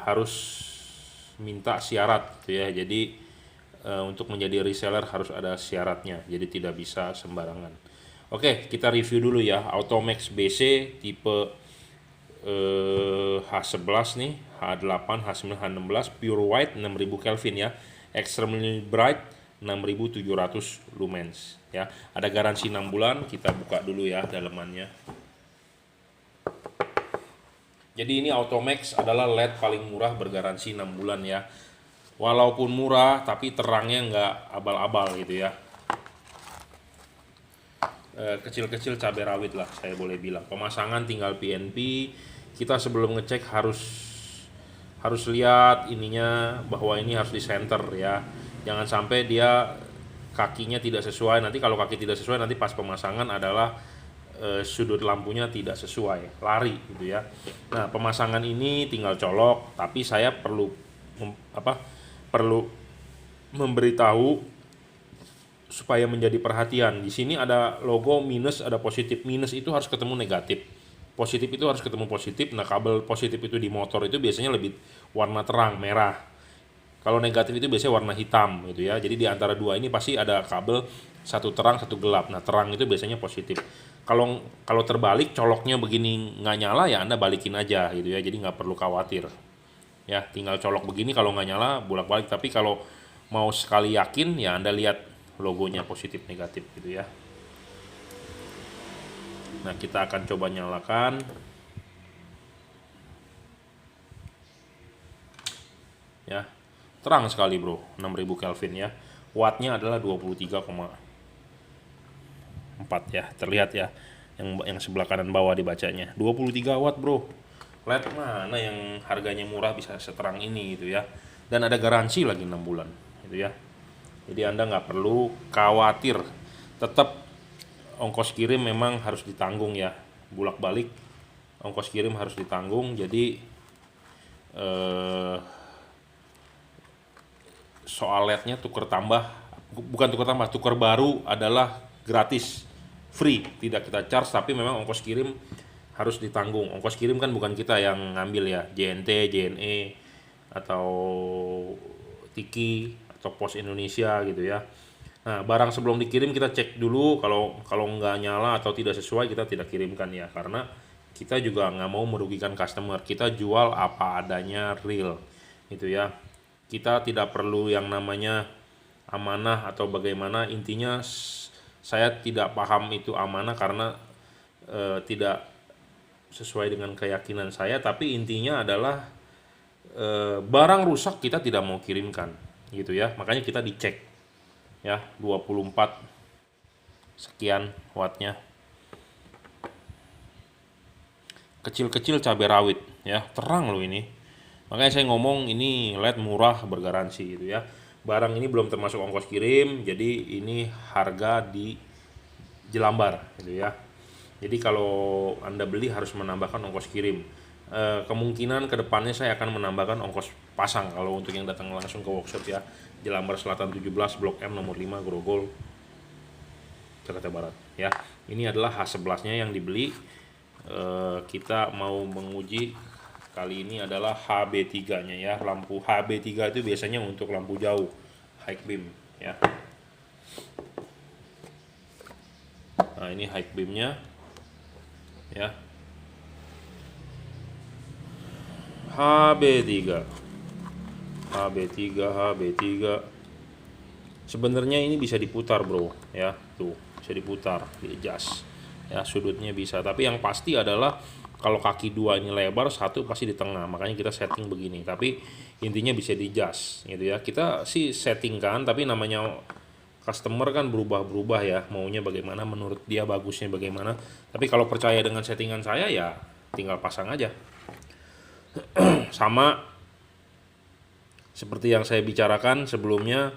harus minta syarat gitu ya. Jadi untuk menjadi reseller harus ada syaratnya. Jadi tidak bisa sembarangan. Oke, kita review dulu ya. Automax BC tipe H11 nih, H8, H9, H16, pure white 6000 Kelvin ya. Extremely bright 6700 lumens ya. Ada garansi 6 bulan. Kita buka dulu ya dalemannya. Jadi ini Automax adalah LED paling murah bergaransi 6 bulan ya. Walaupun murah tapi terangnya nggak abal-abal gitu ya. Kecil-kecil cabai rawit lah saya boleh bilang. Pemasangan tinggal PNP. Kita sebelum ngecek harus lihat ininya bahwa ini harus di center ya. Jangan sampai dia kakinya tidak sesuai. Nanti kalau kaki tidak sesuai nanti pas pemasangan adalah sudut lampunya tidak sesuai, lari gitu ya. Nah, pemasangan ini tinggal colok, tapi saya perlu memberitahu supaya menjadi perhatian. Di sini ada logo minus, ada positif. Minus itu harus ketemu negatif. Positif itu harus ketemu positif. Nah, kabel positif itu di motor itu biasanya lebih warna terang, merah. Kalau negatif itu biasanya warna hitam gitu ya. Jadi di antara dua ini pasti ada kabel satu terang, satu gelap. Nah, terang itu biasanya positif. Kalau terbalik coloknya begini nggak nyala ya Anda balikin aja gitu ya. Jadi nggak perlu khawatir. Ya, tinggal colok begini kalau nggak nyala bolak-balik. Tapi kalau mau sekali yakin ya Anda lihat logonya positif negatif gitu ya. Nah, kita akan coba nyalakan. Ya. Terang sekali, Bro. 6000 Kelvin ya. Wattnya adalah 23,4 ya. Terlihat ya. Yang sebelah kanan bawah dibacanya. 23 watt, Bro. LED mana yang harganya murah bisa seterang ini gitu ya. Dan ada garansi lagi 6 bulan gitu ya. Jadi Anda nggak perlu khawatir. Tetap ongkos kirim memang harus ditanggung ya. Bolak-balik ongkos kirim harus ditanggung. Jadi soal LED-nya tuker tambah, bukan tuker tambah, tuker baru adalah gratis, free, tidak kita charge, tapi memang ongkos kirim harus ditanggung. Ongkos kirim kan bukan kita yang ngambil ya, JNT, JNE, atau Tiki, atau Pos Indonesia gitu ya. Nah, barang sebelum dikirim kita cek dulu, kalau nggak nyala atau tidak sesuai kita tidak kirimkan ya, karena kita juga nggak mau merugikan customer. Kita jual apa adanya, real gitu ya. Kita tidak perlu yang namanya amanah atau bagaimana. Intinya saya tidak paham itu amanah karena tidak sesuai dengan keyakinan saya. Tapi intinya adalah barang rusak kita tidak mau kirimkan gitu ya. Makanya kita dicek ya, 24 sekian wattnya. Kecil-kecil cabai rawit ya, terang loh ini. Makanya saya ngomong ini LED murah bergaransi gitu ya. Barang ini belum termasuk ongkos kirim, jadi ini harga di Jelambar gitu ya. Jadi kalau Anda beli harus menambahkan ongkos kirim. Kemungkinan kedepannya saya akan menambahkan ongkos pasang kalau untuk yang datang langsung ke workshop ya. Jelambar Selatan 17, Blok M nomor 5, Grogol, Jakarta Barat ya. Ini adalah H11-nya yang dibeli. Kita mau menguji kali ini adalah HB3-nya ya. Lampu HB3 itu biasanya untuk lampu jauh, high beam ya. Nah, ini high beam-nya ya. HB3. Sebenarnya ini bisa diputar, Bro, ya. Tuh, bisa diputar, di-adjust. Ya, sudutnya bisa, tapi yang pasti adalah kalau kaki dua ini lebar, satu pasti di tengah. Makanya kita setting begini. Tapi intinya bisa di-adjust gitu ya. Kita sih settingkan, tapi namanya customer kan berubah-berubah ya, maunya bagaimana, menurut dia bagusnya bagaimana. Tapi kalau percaya dengan settingan saya ya tinggal pasang aja. Sama seperti yang saya bicarakan sebelumnya,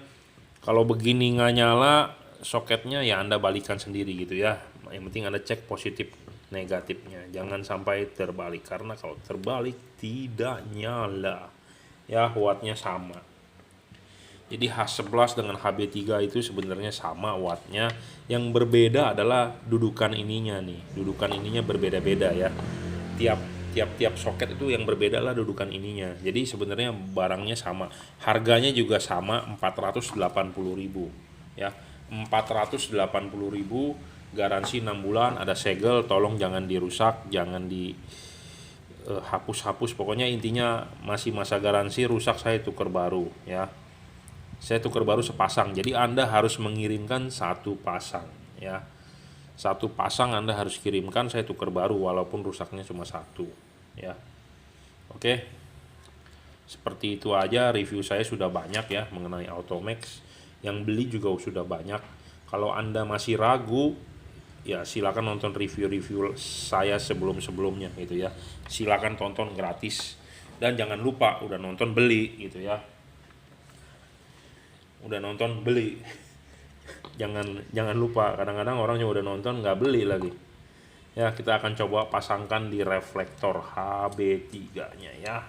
kalau begini nggak nyala soketnya ya Anda balikan sendiri gitu ya. Yang penting Anda cek positif negatifnya, jangan sampai terbalik, karena kalau terbalik tidak nyala ya. Wattnya sama, jadi H11 dengan HB3 itu sebenarnya sama wattnya. Yang berbeda adalah dudukan ininya nih. Dudukan ininya berbeda-beda ya. Tiap soket itu yang berbeda lah dudukan ininya. Jadi sebenarnya barangnya sama. Harganya juga sama, 480.000 ya. 480.000, garansi 6 bulan, ada segel, tolong jangan dirusak, jangan di hapus-hapus. Pokoknya intinya masih masa garansi, rusak saya tuker baru ya. Saya tukar baru sepasang, jadi Anda harus mengirimkan satu pasang ya. Satu pasang Anda harus kirimkan, saya tukar baru walaupun rusaknya cuma satu ya. Oke, seperti itu aja. Review saya sudah banyak ya mengenai Automax, yang beli juga sudah banyak. Kalau Anda masih ragu ya silakan nonton review-review saya sebelum-sebelumnya gitu ya. Silakan tonton gratis, dan jangan lupa udah nonton beli gitu ya. Udah nonton beli, jangan lupa. Kadang-kadang orangnya udah nonton nggak beli lagi ya. Kita akan coba pasangkan di reflektor HB3 nya ya.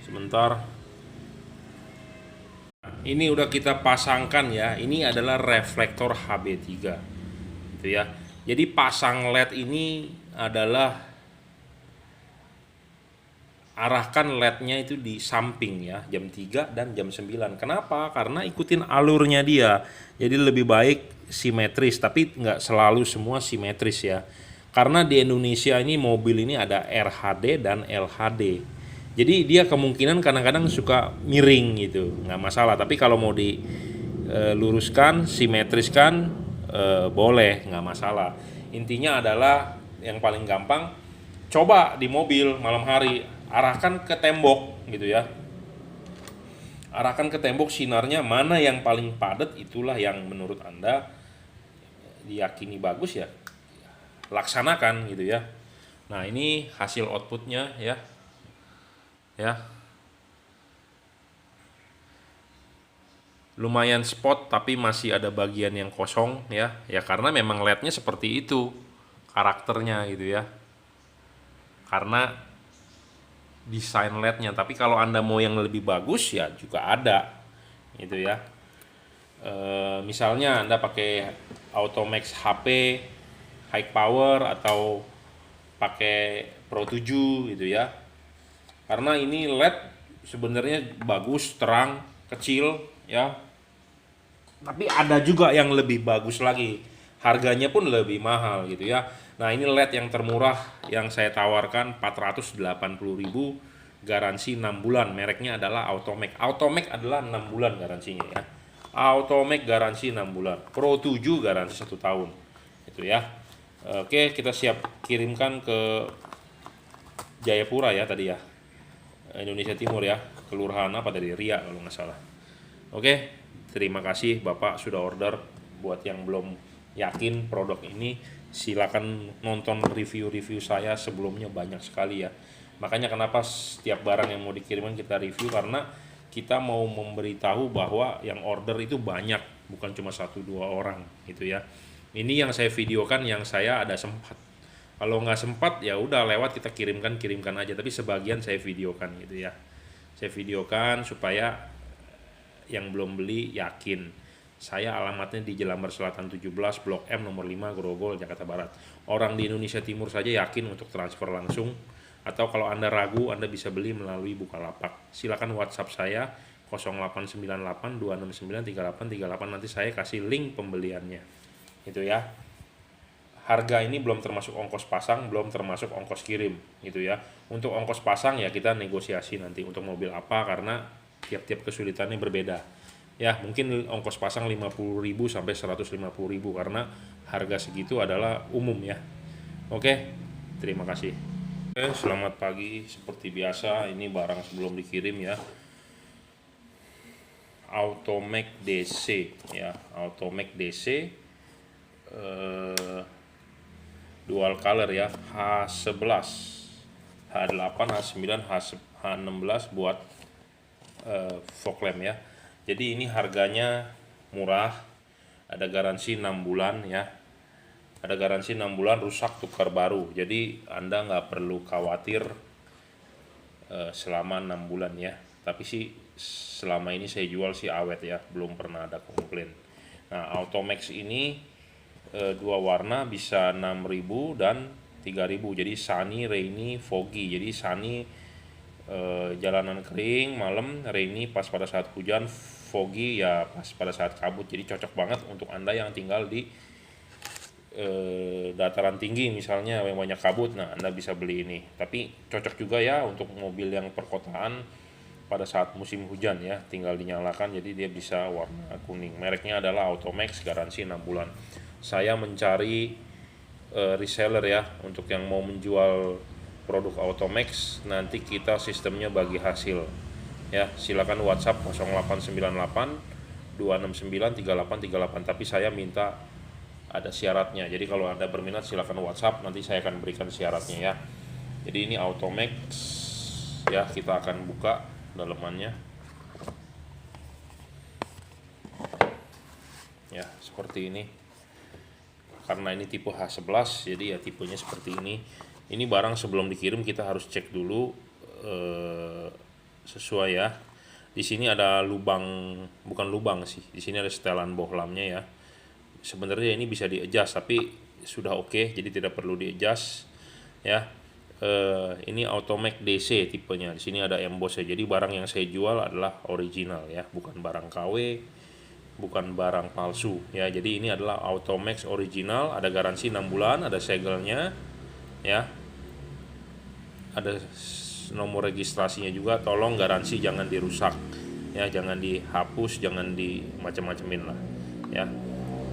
Sebentar, ini udah kita pasangkan ya. Ini adalah reflektor HB3 gitu ya. Jadi pasang LED ini adalah arahkan LED-nya itu di samping ya, jam 3 dan jam 9. Kenapa? Karena ikutin alurnya dia. Jadi lebih baik simetris, tapi nggak selalu semua simetris ya. Karena di Indonesia ini mobil ini ada RHD dan LHD. Jadi dia kemungkinan kadang-kadang suka miring gitu, nggak masalah. Tapi kalau mau diluruskan, simetriskan, boleh, nggak masalah. Intinya adalah yang paling gampang, coba di mobil malam hari, arahkan ke tembok gitu ya. Arahkan ke tembok, sinarnya mana yang paling padat, itulah yang menurut Anda diyakini bagus ya, laksanakan gitu ya. Nah, ini hasil outputnya ya. Lumayan spot, tapi masih ada bagian yang kosong ya. Ya karena memang LED-nya seperti itu karakternya gitu ya. Karena desain LED-nya. Tapi kalau Anda mau yang lebih bagus ya juga ada gitu ya. Misalnya Anda pakai Automax HP high power atau pakai Pro 7 gitu ya. Karena ini LED sebenarnya bagus, terang, kecil ya. Tapi ada juga yang lebih bagus lagi, harganya pun lebih mahal gitu ya. Nah, ini LED yang termurah yang saya tawarkan 480.000, garansi 6 bulan. Mereknya adalah Automax. Automax adalah 6 bulan garansinya ya. Automax garansi 6 bulan. Pro 7 garansi 1 tahun. Itu ya. Oke, kita siap kirimkan ke Jayapura ya tadi ya. Indonesia Timur ya. Kelurahan apa tadi? Ria kalau nggak salah. Oke, terima kasih Bapak sudah order. Buat yang belum yakin produk ini, silakan nonton review-review saya sebelumnya, banyak sekali ya. Makanya kenapa setiap barang yang mau dikirimkan kita review, karena kita mau memberitahu bahwa yang order itu banyak, bukan cuma 1-2 orang gitu ya. Ini yang saya videokan yang saya ada sempat. Kalau nggak sempat ya udah lewat, kita kirimkan aja. Tapi sebagian saya videokan gitu ya. Saya videokan supaya yang belum beli yakin. Saya alamatnya di Jelambar Selatan 17, Blok M nomor 5, Grogol, Jakarta Barat. Orang di Indonesia Timur saja yakin untuk transfer langsung. Atau kalau Anda ragu, Anda bisa beli melalui Bukalapak. Silakan WhatsApp saya 0898 269 3838, nanti saya kasih link pembeliannya. Itu ya. Harga ini belum termasuk ongkos pasang, belum termasuk ongkos kirim gitu ya. Untuk ongkos pasang ya kita negosiasi nanti untuk mobil apa, karena tiap-tiap kesulitannya berbeda ya. Mungkin ongkos pasang 50.000 sampai 150.000 karena harga segitu adalah umum ya. Oke, terima kasih. Oke, selamat pagi. Seperti biasa, ini barang sebelum dikirim ya. Automax DC ya, Automax DC dual color ya, H11, H8, H9, H16 buat fog lamp ya. Jadi ini harganya murah, ada garansi 6 bulan ya. Ada garansi 6 bulan rusak tukar baru. Jadi Anda nggak perlu khawatir selama 6 bulan ya. Tapi sih selama ini saya jual sih awet ya, belum pernah ada komplain. Nah, Automax ini dua warna bisa 6.000 dan 3.000. Jadi sunny, rainy, foggy. Jadi sunny jalanan kering malam, rainy pas pada saat hujan, foggy ya pas pada saat kabut. Jadi cocok banget untuk Anda yang tinggal di dataran tinggi misalnya yang banyak kabut. Nah, Anda bisa beli ini. Tapi cocok juga ya untuk mobil yang perkotaan pada saat musim hujan ya, tinggal dinyalakan jadi dia bisa warna kuning. Mereknya adalah Automax, garansi 6 bulan. Saya mencari reseller ya untuk yang mau menjual produk Automax. Nanti kita sistemnya bagi hasil ya. Silakan WhatsApp 0898 269 3838, tapi saya minta ada syaratnya. Jadi kalau Anda berminat silakan WhatsApp, nanti saya akan berikan syaratnya ya. Jadi ini Automax ya, kita akan buka dalemannya ya, seperti ini. Karena ini tipe H11 jadi ya tipenya seperti ini. Ini barang sebelum dikirim kita harus cek dulu sesuai ya. Di sini ada lubang, bukan lubang sih, di sini ada setelan bohlamnya ya. Sebenarnya ini bisa di-adjust tapi sudah oke, jadi tidak perlu di-adjust ya. Ini Automax DC tipenya. Di sini ada emboss ya. Jadi barang yang saya jual adalah original ya, bukan barang KW, bukan barang palsu ya. Jadi ini adalah Automax original, ada garansi 6 bulan, ada segelnya ya. Ada nomor registrasinya juga. Tolong garansi jangan dirusak ya, jangan dihapus, jangan di macam-macamin lah ya.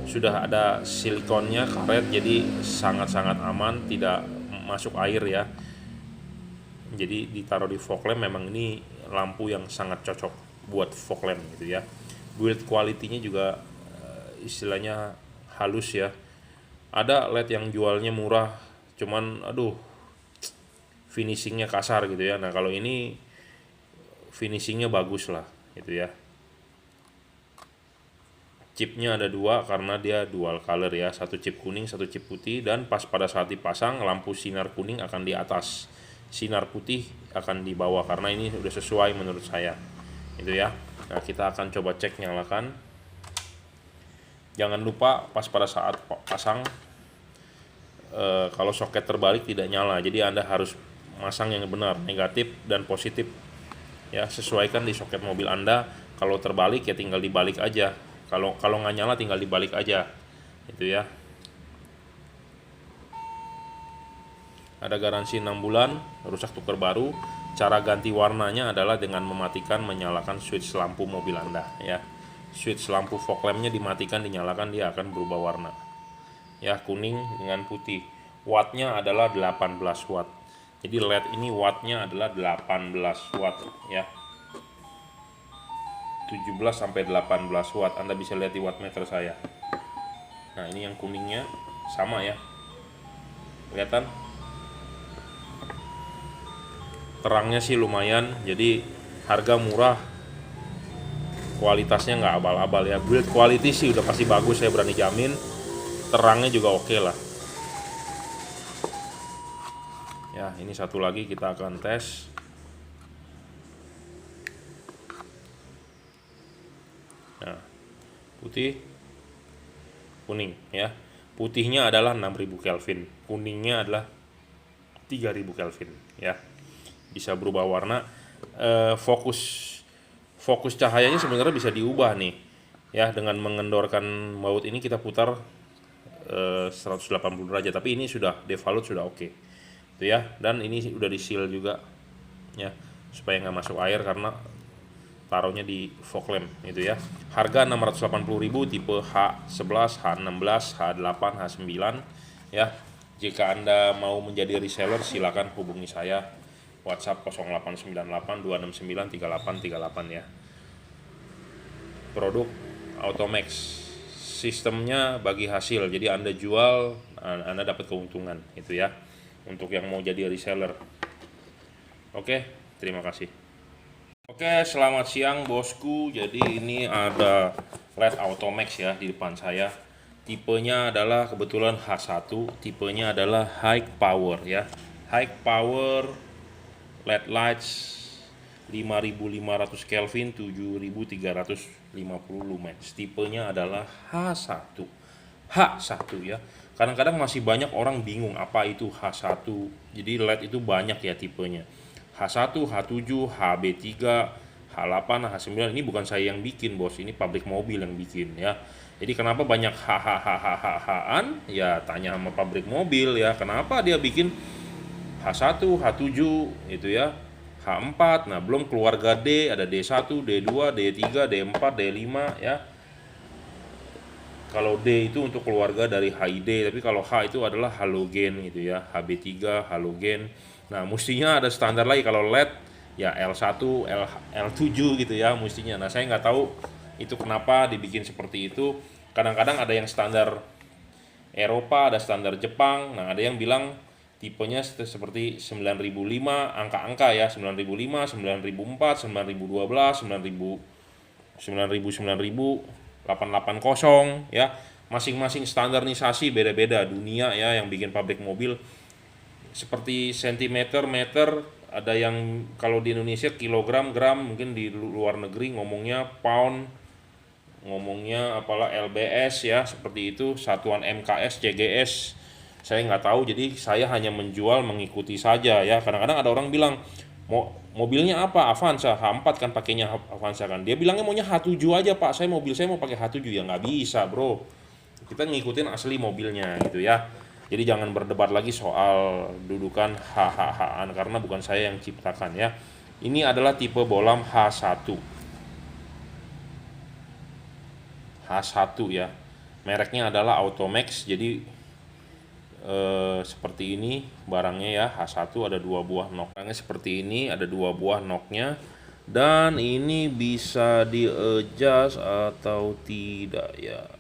Sudah ada silikonnya, karet, jadi sangat-sangat aman, tidak masuk air ya. Jadi ditaruh di fog lamp, memang ini lampu yang sangat cocok buat fog lamp gitu ya. Build quality-nya juga istilahnya halus ya. Ada LED yang jualnya murah, cuman aduh finishingnya kasar gitu ya. Nah kalau ini finishingnya bagus lah gitu ya. Chipnya ada dua karena dia dual color ya, satu chip kuning, satu chip putih, dan pas pada saat dipasang lampu sinar kuning akan di atas, sinar putih akan di bawah, karena ini udah sesuai menurut saya itu ya. Nah kita akan coba cek, nyalakan. Jangan lupa pas pada saat pasang kalau soket terbalik tidak nyala, jadi Anda harus masang yang benar, negatif dan positif ya. Sesuaikan di soket mobil Anda. Kalau terbalik ya tinggal dibalik aja. Kalau nggak nyala tinggal dibalik aja, itu ya. Ada garansi 6 bulan, rusak tukar baru. Cara ganti warnanya adalah dengan mematikan, menyalakan switch lampu mobil Anda ya. Switch lampu fog lamp-nya dimatikan, dinyalakan, dia akan berubah warna. Ya, kuning dengan putih. Wattnya adalah 18 watt. Jadi LED ini wattnya adalah 18 watt ya. 17 sampai 18 watt. Anda bisa lihat di wattmeter saya. Nah, ini yang kuningnya sama ya. Kelihatan? Terangnya sih lumayan. Jadi harga murah. Kualitasnya nggak abal-abal ya. Build quality sih udah pasti bagus, saya berani jamin. Terangnya juga oke lah. Ya, ini satu lagi kita akan tes. Nah, putih, kuning ya. Putihnya adalah 6000 Kelvin, kuningnya adalah 3000 Kelvin ya. Bisa berubah warna. Fokus cahayanya sebenarnya bisa diubah nih ya, dengan mengendorkan baut ini kita putar 180 derajat, tapi ini sudah devalute, sudah oke itu ya. Dan ini udah di seal juga ya, supaya nggak masuk air karena taruhnya di fog lamp itu ya. Harga 680.000, tipe H11, H16, H8, H9 ya. Jika Anda mau menjadi reseller silakan hubungi saya, WhatsApp 0898 269 3838 ya. Produk Automax, sistemnya bagi hasil. Jadi Anda jual, Anda dapat keuntungan itu ya, untuk yang mau jadi reseller. Oke, terima kasih. Oke, selamat siang bosku. Jadi ini ada LED Automax ya di depan saya. Tipenya adalah kebetulan H1, tipenya adalah high power ya. High power LED lights 5500 Kelvin 7350 lumens. Tipenya adalah H1. H1 ya. Kadang-kadang masih banyak orang bingung apa itu H1. Jadi LED itu banyak ya tipenya. H1, H7, HB3, H8, H9. Ini bukan saya yang bikin, Bos. Ini pabrik mobil yang bikin ya. Jadi kenapa banyak H-H-H-H-H-an? Ya tanya sama pabrik mobil ya. Kenapa dia bikin H1, H7 itu ya. H4, nah belum keluarga D, ada D1, D2, D3, D4, D5 ya. Kalau D itu untuk keluarga dari HID, tapi kalau H itu adalah halogen gitu ya, HB3 halogen. Nah, mestinya ada standar lagi kalau LED ya L1, L7 gitu ya mestinya. Nah, saya nggak tahu itu kenapa dibikin seperti itu. Kadang-kadang ada yang standar Eropa, ada standar Jepang. Nah, ada yang bilang tipenya seperti 9005, angka-angka ya, 9005, 9004, 9012, 9000, 9000, 880 ya. Masing-masing standarisasi beda-beda dunia ya yang bikin pabrik mobil. Seperti sentimeter, meter, ada yang kalau di Indonesia kilogram, gram, mungkin di luar negeri ngomongnya pound, ngomongnya apalah LBS ya, seperti itu, satuan MKS, CGS. Saya nggak tahu, jadi saya hanya menjual mengikuti saja ya. Kadang-kadang ada orang bilang mobilnya apa, Avanza, H4 kan pakainya Avanza kan. Dia bilangnya maunya H7 aja Pak, mobil saya mau pakai H7. Ya nggak bisa bro, kita ngikutin asli mobilnya gitu ya. Jadi jangan berdebat lagi soal dudukan H-H-H-an karena bukan saya yang ciptakan ya. Ini adalah tipe bohlam H1. H1 ya. Mereknya adalah Automax. Jadi seperti ini barangnya ya. H1 ada 2 buah nok. Barangnya seperti ini, ada 2 buah noknya. Dan ini bisa di-adjust atau tidak ya.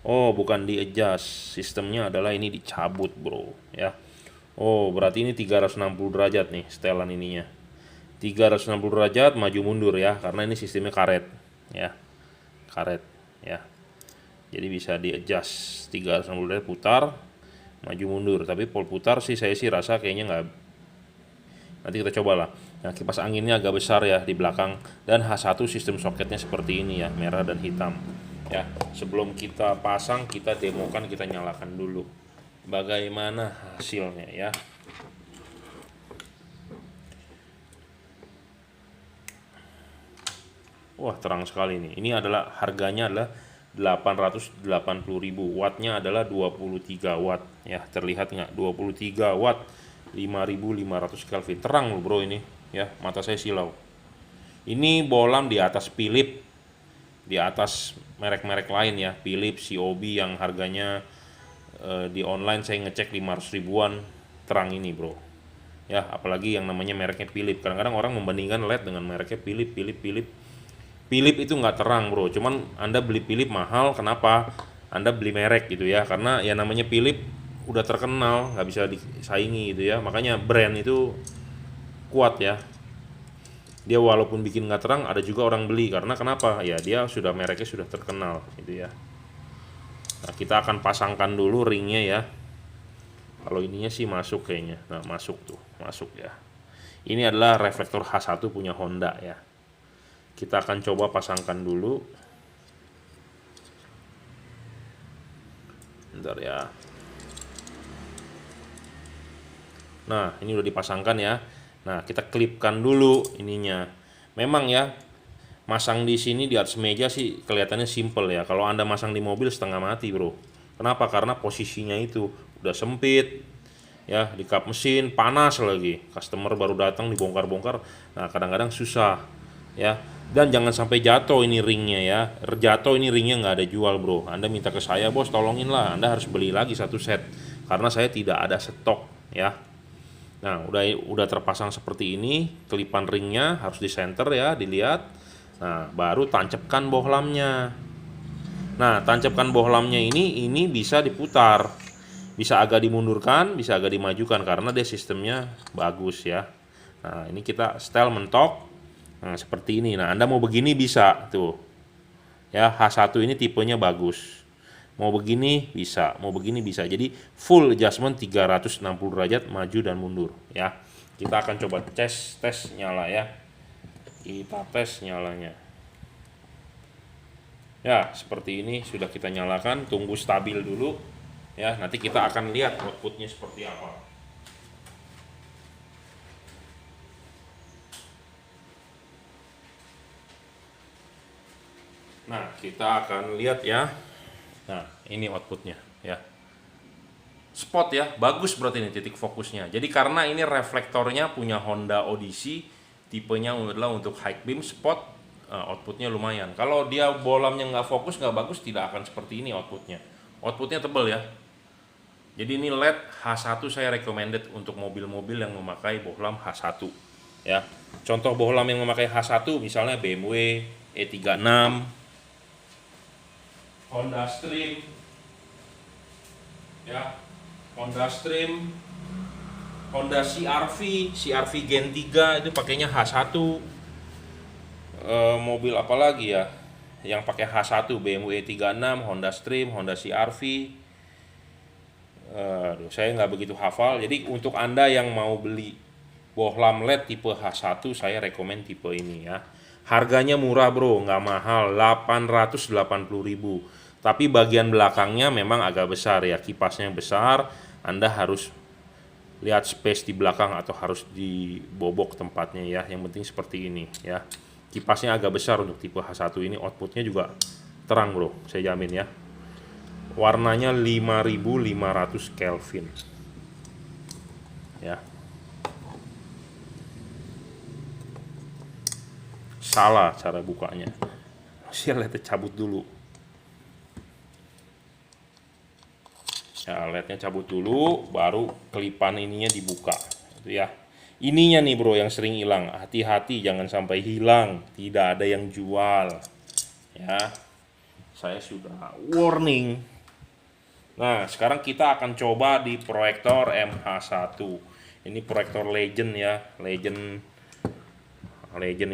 Oh, bukan di-adjust. Sistemnya adalah ini dicabut, bro, ya. Oh, berarti ini 360 derajat nih setelan ininya. 360 derajat maju mundur ya, karena ini sistemnya karet, ya. Karet, ya. Jadi bisa di-adjust 360 derajat putar, maju mundur. Tapi pol putar sih saya sih rasa kayaknya nggak. Nanti kita cobalah. Nah, kipas anginnya agak besar ya di belakang, dan H1 sistem soketnya seperti ini ya, merah dan hitam. Ya, sebelum kita pasang kita demokan, kita nyalakan dulu bagaimana hasilnya ya. Wah, terang sekali nih. Ini adalah harganya adalah 880.000, wattnya adalah 23 watt ya. Terlihat nggak? 23 watt, 5500 Kelvin. Terang loh bro ini ya, mata saya silau. Ini bohlam di atas Philips, di atas merek-merek lain ya, Philips, COB yang harganya di online saya ngecek 500 ribuan, terang ini bro ya. Apalagi yang namanya mereknya Philips. Kadang-kadang orang membandingkan LED dengan mereknya Philips itu nggak terang bro, cuman Anda beli Philips mahal. Kenapa? Anda beli merek gitu ya, karena ya namanya Philips udah terkenal, nggak bisa disaingi gitu ya. Makanya brand itu kuat ya. Dia walaupun bikin nggak terang, ada juga orang beli. Karena kenapa? Ya dia sudah, mereknya sudah terkenal gitu ya. Nah, kita akan pasangkan dulu ringnya ya. Kalau ininya sih masuk kayaknya. Nah, masuk tuh, masuk ya. Ini adalah reflektor H1 punya Honda ya. Kita akan coba pasangkan dulu. Bentar ya. Nah, ini udah dipasangkan ya. Nah, kita klipkan dulu ininya. Memang ya, masang di sini di atas meja sih kelihatannya simple ya. Kalau Anda masang di mobil setengah mati, bro. Kenapa? Karena posisinya itu udah sempit ya, di kap mesin panas lagi. Customer baru datang dibongkar-bongkar. Nah, kadang-kadang susah ya. Dan jangan sampai jatuh ini ringnya ya. Jatuh ini ringnya nggak ada jual, bro. Anda minta ke saya, bos tolongin lah. Anda harus beli lagi satu set karena saya tidak ada stok ya. Nah, udah terpasang seperti ini, kelipan ringnya harus di center ya, dilihat. Nah, baru tancapkan bohlamnya. Nah, tancapkan bohlamnya ini bisa diputar. Bisa agak dimundurkan, bisa agak dimajukan karena dia sistemnya bagus ya. Nah, ini kita setel mentok. Nah, seperti ini. Nah, Anda mau begini bisa tuh. Ya, H1 ini tipenya bagus. Mau begini bisa, mau begini bisa. Jadi full adjustment 360 derajat maju dan mundur ya. Kita akan coba tes nyala ya. Kita tes nyalanya. Ya, seperti ini sudah kita nyalakan, tunggu stabil dulu. Ya, nanti kita akan lihat outputnya seperti apa. Nah, kita akan lihat ya. Nah, ini outputnya ya. Spot ya, bagus berarti ini titik fokusnya. Jadi karena ini reflektornya punya Honda Odyssey, tipenya adalah untuk high beam spot, outputnya lumayan. Kalau dia bolamnya nggak fokus, nggak bagus, tidak akan seperti ini outputnya. Outputnya tebal ya. Jadi ini LED H1 saya recommended untuk mobil-mobil yang memakai bohlam H1 ya. Contoh bohlam yang memakai H1 misalnya BMW E36, Honda Stream ya, Honda Stream, Honda CR-V Gen 3 itu pakainya H1. Mobil apa lagi ya yang pakai H1? BMW E36, Honda Stream, Honda CR-V. Saya nggak begitu hafal. Jadi untuk Anda yang mau beli bohlam LED tipe H1, saya rekomen tipe ini ya. Harganya murah bro, nggak mahal, 880.000. Tapi bagian belakangnya memang agak besar ya, kipasnya besar. Anda harus lihat space di belakang atau harus dibobok tempatnya ya. Yang penting seperti ini ya. Kipasnya agak besar untuk tipe H1 ini, outputnya juga terang bro, saya jamin ya. Warnanya 5500 Kelvin ya. Salah cara bukanya, saya LED cabut dulu ya, LED-nya cabut dulu baru kelipan ininya dibuka itu ya. Ininya nih bro yang sering hilang, hati-hati jangan sampai hilang, tidak ada yang jual ya, saya sudah warning. Nah, sekarang kita akan coba di proyektor MH1. Ini proyektor Legend ya. Legend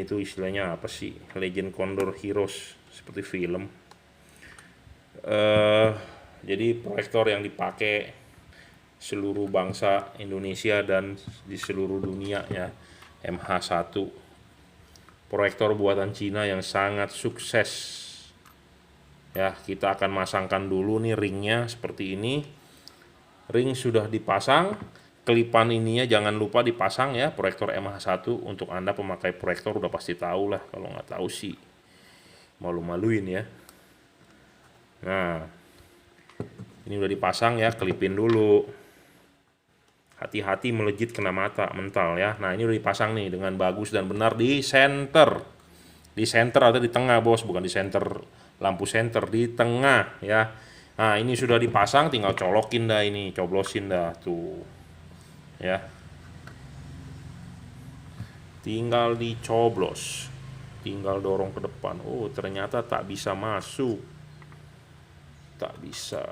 itu istilahnya apa sih? Legend Condor Heroes seperti film. Jadi proyektor yang dipakai seluruh bangsa Indonesia dan di seluruh dunia ya. MH1. Proyektor buatan Cina yang sangat sukses. Ya, kita akan masangkan dulu nih ringnya seperti ini. Ring sudah dipasang, kelipan ininya jangan lupa dipasang ya, proyektor MH1. Untuk Anda pemakai proyektor udah pasti tahu lah, kalau nggak tahu sih malu-maluin ya. Nah, ini udah dipasang ya, kelipin dulu. Hati-hati melejit kena mata, mental ya. Nah, ini udah dipasang nih dengan bagus dan benar di center. Di center atau di tengah bos, bukan di center lampu senter, di tengah ya. Nah, ini sudah dipasang, tinggal colokin dah ini, coblosin dah tuh ya, tinggal dicoblos, tinggal dorong ke depan. Oh ternyata tak bisa masuk, tak bisa.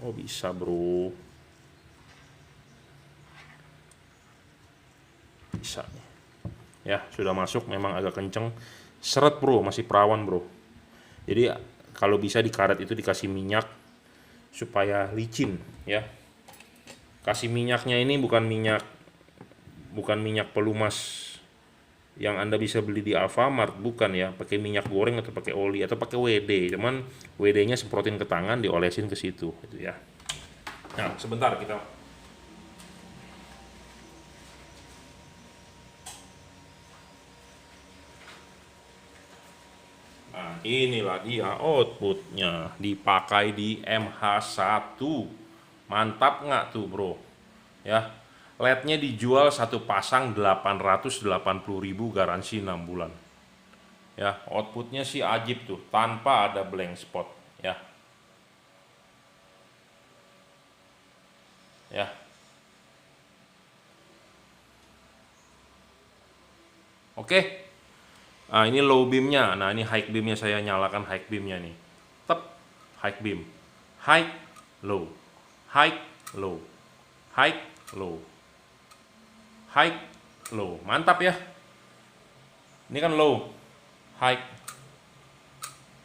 Oh bisa bro, bisa nih ya, sudah masuk. Memang agak kenceng, seret bro, masih perawan bro. Jadi kalau bisa di karet itu dikasih minyak supaya licin ya. Kasih minyaknya ini bukan minyak pelumas yang Anda bisa beli di Alfamart, bukan ya. Pakai minyak goreng atau pakai oli atau pakai WD. Cuman WD-nya semprotin ke tangan, diolesin ke situ gitu ya. Nah, sebentar kita. Nah, inilah dia outputnya dipakai di MH1. Mantap nggak tuh bro? Ya, LED-nya dijual satu pasang 880.000, garansi 6 bulan. Ya, outputnya sih ajib tuh, tanpa ada blank spot ya. Ya. Oke. Nah, ini low beamnya. Nah, ini high beamnya, saya nyalakan high beamnya nih. Tep, high beam, high, low, high, low, high, low, high, low. Mantap ya. Ini kan low, high,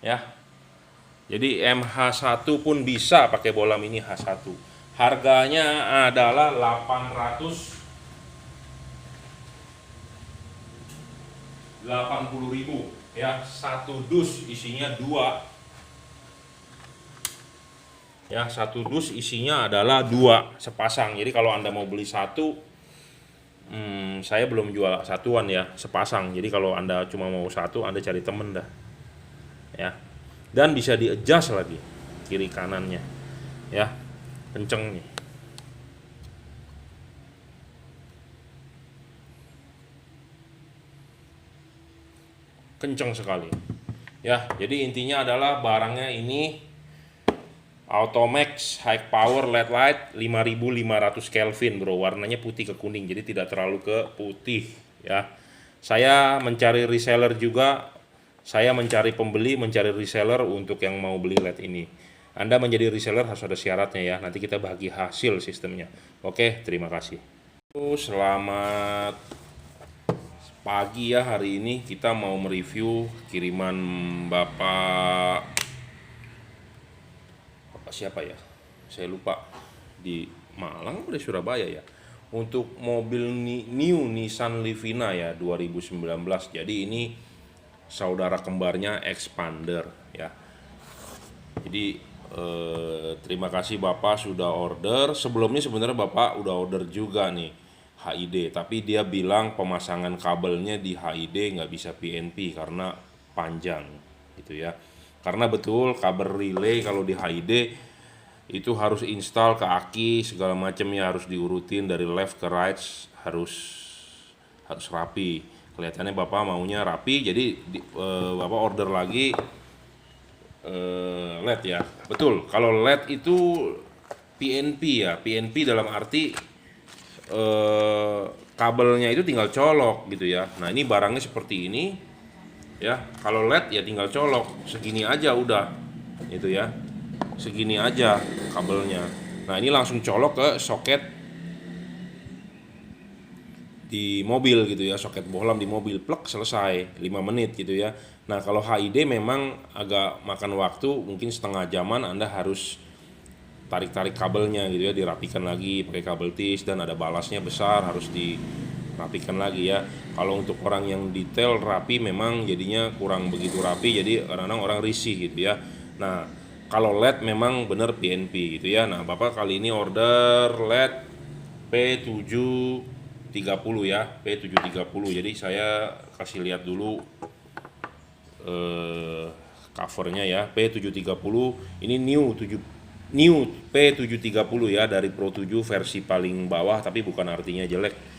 ya. Jadi MH1 pun bisa pakai bola mini H1. Harganya adalah 880.000 ya. Satu dus isinya 2. Ya, satu dus isinya adalah 2 sepasang. Jadi kalau Anda mau beli satu, saya belum jual satuan ya, sepasang. Jadi kalau Anda cuma mau satu, Anda cari temen dah. Ya. Dan bisa di-adjust lagi kiri kanannya. Ya. Kenceng nih. Kenceng sekali. Ya, jadi intinya adalah barangnya ini Automax High Power LED Light 5500 Kelvin bro, warnanya putih ke kuning, jadi tidak terlalu ke putih ya. Saya mencari reseller juga, saya mencari pembeli, mencari reseller untuk yang mau beli LED ini. Anda menjadi reseller harus ada syaratnya ya, nanti kita bagi hasil sistemnya. Oke, terima kasih. Selamat pagi ya, hari ini kita mau mereview kiriman Bapak siapa ya, saya lupa, di Malang atau di Surabaya ya, untuk mobil new Nissan Livina ya 2019. Jadi ini saudara kembarnya Expander ya. Jadi terima kasih Bapak sudah order. Sebelumnya sebenarnya Bapak udah order juga nih HID, tapi dia bilang pemasangan kabelnya di HID nggak bisa PNP karena panjang gitu ya. Karena betul kabel relay kalau di HID itu harus install ke aki segala macamnya, harus diurutin dari left ke right, harus rapi. Kelihatannya Bapak maunya rapi, jadi Bapak order lagi LED ya. Betul, kalau LED itu PNP ya, PNP dalam arti kabelnya itu tinggal colok gitu ya. Nah ini barangnya seperti ini ya, kalau LED ya tinggal colok segini aja udah itu ya, segini aja kabelnya. Nah ini langsung colok ke soket di mobil gitu ya, soket bohlam di mobil, plek, selesai 5 menit gitu ya. Nah kalau HID memang agak makan waktu, mungkin setengah jaman Anda harus tarik-tarik kabelnya gitu ya, dirapikan lagi pakai kabel tis, dan ada balasnya besar harus dirapikan lagi ya. Kalau untuk orang yang detail rapi memang jadinya kurang begitu rapi, jadi kadang-kadang orang risih gitu ya. Nah kalau LED memang bener PNP gitu ya. Nah Bapak kali ini order LED P730 ya, P730. Jadi saya kasih lihat dulu covernya ya, P730 ini new P730 ya, dari Pro 7 versi paling bawah, tapi bukan artinya jelek.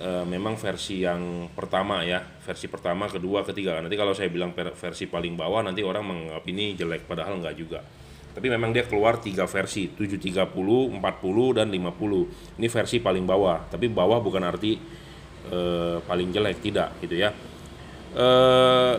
Memang versi yang pertama ya, versi pertama, kedua, ketiga. Nanti kalau saya bilang versi paling bawah, nanti orang menganggap ini jelek, padahal enggak juga. Tapi memang dia keluar 3 versi, 730, 40, dan 50. Ini versi paling bawah, tapi bawah bukan arti paling jelek, tidak gitu ya.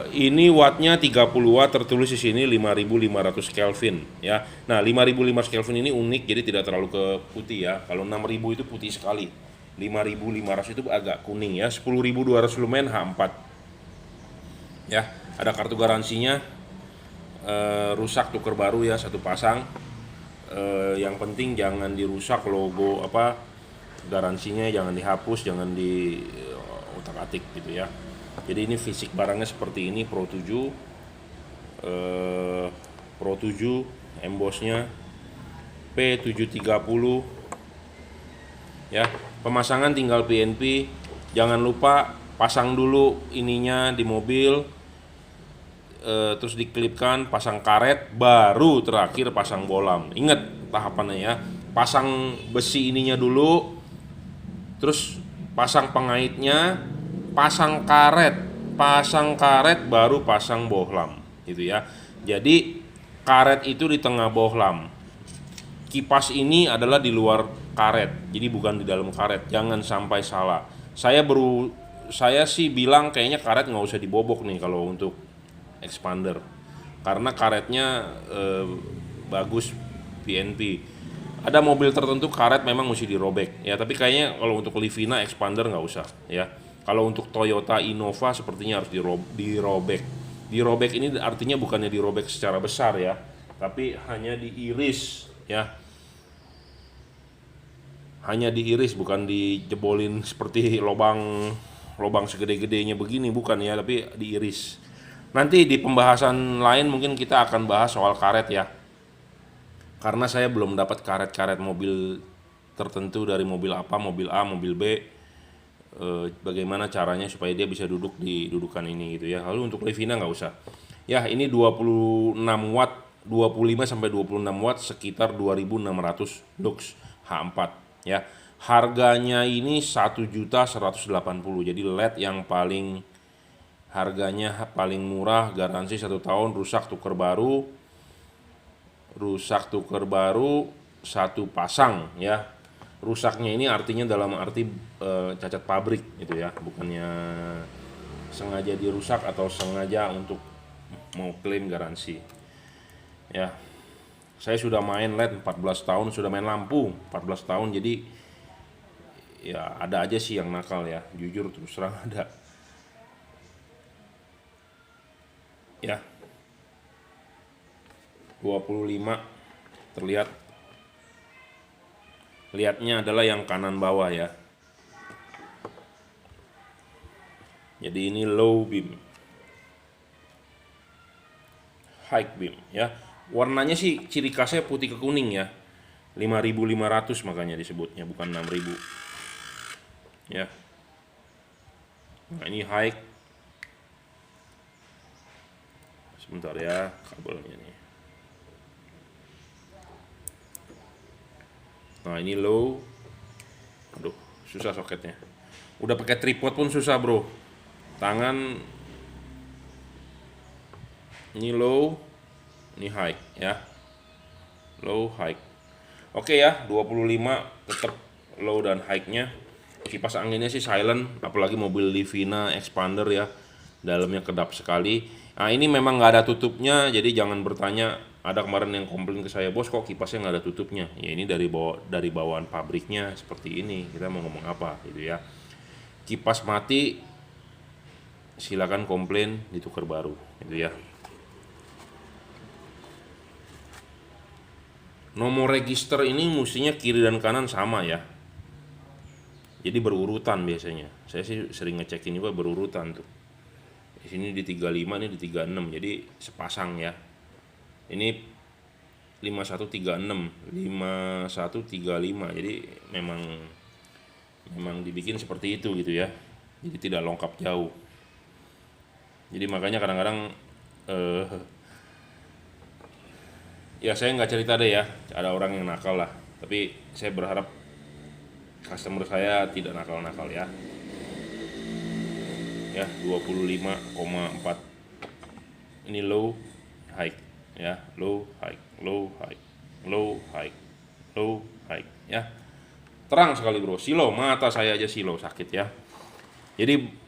Ini wattnya 30 watt, tertulis di sini 5500 Kelvin ya. Nah 5500 Kelvin ini unik, jadi tidak terlalu ke putih ya. Kalau 6000 itu putih sekali, 5500 itu agak kuning ya. 10200 lumen H4 ya. Ada kartu garansinya, rusak tuker baru ya, satu pasang. Yang penting jangan dirusak logo garansinya, jangan dihapus, jangan di otak-atik gitu ya. Jadi ini fisik barangnya seperti ini, Pro 7 embossnya P730 ya. Pemasangan tinggal PNP. Jangan lupa pasang dulu ininya di mobil, terus diklipkan, pasang karet, baru terakhir pasang bohlam. Ingat tahapannya ya, pasang besi ininya dulu, terus pasang pengaitnya, pasang karet, baru pasang bohlam gitu ya. Jadi karet itu di tengah bohlam, kipas ini adalah di luar karet, jadi bukan di dalam karet. Jangan sampai salah. Saya sih bilang kayaknya karet nggak usah dibobok nih kalau untuk Expander, karena karetnya bagus PNP. Ada mobil tertentu karet memang mesti dirobek ya, tapi kayaknya kalau untuk Livina expander nggak usah ya. Kalau untuk Toyota Innova sepertinya harus dirobek. Dirobek ini artinya bukannya dirobek secara besar ya, tapi hanya diiris ya. Hanya diiris, bukan dijebolin seperti lobang segede-gedenya begini, bukan ya, tapi diiris. Nanti di pembahasan lain mungkin kita akan bahas soal karet ya. Karena saya belum dapat karet-karet mobil tertentu dari mobil apa, mobil A, mobil B. Bagaimana caranya supaya dia bisa duduk di dudukan ini gitu ya. Lalu untuk Livina nggak usah. Ya, ini 26 watt, 25 sampai 26 watt sekitar 2.600 lux H4 ya. Harganya ini 1.180.000. Jadi LED yang harganya paling murah, garansi 1 tahun, rusak tuker baru. Rusak tuker baru 1 pasang ya. Rusaknya ini artinya dalam arti cacat pabrik gitu ya, bukannya sengaja dirusak atau sengaja untuk mau klaim garansi ya. Saya sudah main LED 14 tahun, sudah main lampu 14 tahun, jadi ya ada aja sih yang nakal ya, jujur terus terang ada ya. 25 terlihat, lihatnya adalah yang kanan bawah ya. Jadi ini low beam, high beam ya. Warnanya sih ciri khasnya putih ke kuning ya. 5.500 makanya disebutnya, bukan 6.000 ya. Nah ini high. Sebentar ya kabelnya nih. Nah ini low. Aduh susah soketnya. Udah pakai tripod pun susah bro. Tangan. Ini low, ini high ya. Low, high. Oke ya, 25 tetap low dan high-nya. Kipas anginnya sih silent, apalagi mobil Livina expander ya. Dalamnya kedap sekali. Nah ini memang nggak ada tutupnya, jadi jangan bertanya. Ada kemarin yang komplain ke saya, bos kok kipasnya nggak ada tutupnya. Ya ini dari bawaan pabriknya seperti ini. Kita mau ngomong apa gitu ya. Kipas mati, silakan komplain, ditukar baru gitu ya. Nomor register ini mestinya kiri dan kanan sama ya. Jadi berurutan biasanya. Saya sih sering ngecekin juga berurutan tuh. Di sini di 35, ini di 36. Jadi sepasang ya. Ini 5136, 5135. Jadi memang dibikin seperti itu gitu ya. Jadi tidak lengkap jauh. Jadi makanya kadang-kadang ya saya nggak cerita deh ya, ada orang yang nakal lah. Tapi saya berharap customer saya tidak nakal-nakal ya. Ya 25,4. Ini low, high ya, low, high, low, high, low, high, low, high ya. Terang sekali bro, silo, mata saya aja silo sakit ya. Jadi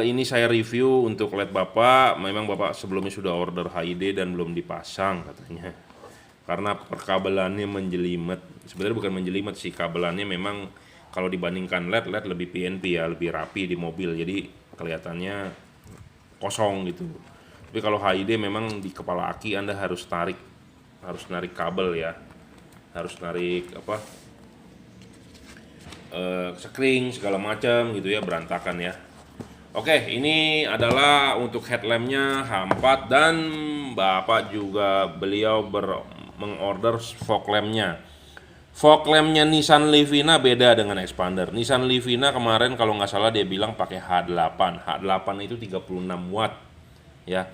ini saya review untuk LED bapak. Memang bapak sebelumnya sudah order HID dan belum dipasang katanya, karena perkabelannya menjelimet. Sebenarnya bukan menjelimet sih, kabelannya memang kalau dibandingkan LED lebih PNP ya, lebih rapi di mobil, jadi kelihatannya kosong gitu. Tapi kalau HID memang di kepala aki Anda harus narik kabel ya, harus narik sekring segala macam gitu ya, berantakan ya. Oke, ini adalah untuk headlampnya H4, dan bapak juga beliau mengorder fog lampnya. Fog lampnya Nissan Livina beda dengan expander. Nissan Livina kemarin kalau nggak salah dia bilang pakai H8. H8 itu 36 watt ya.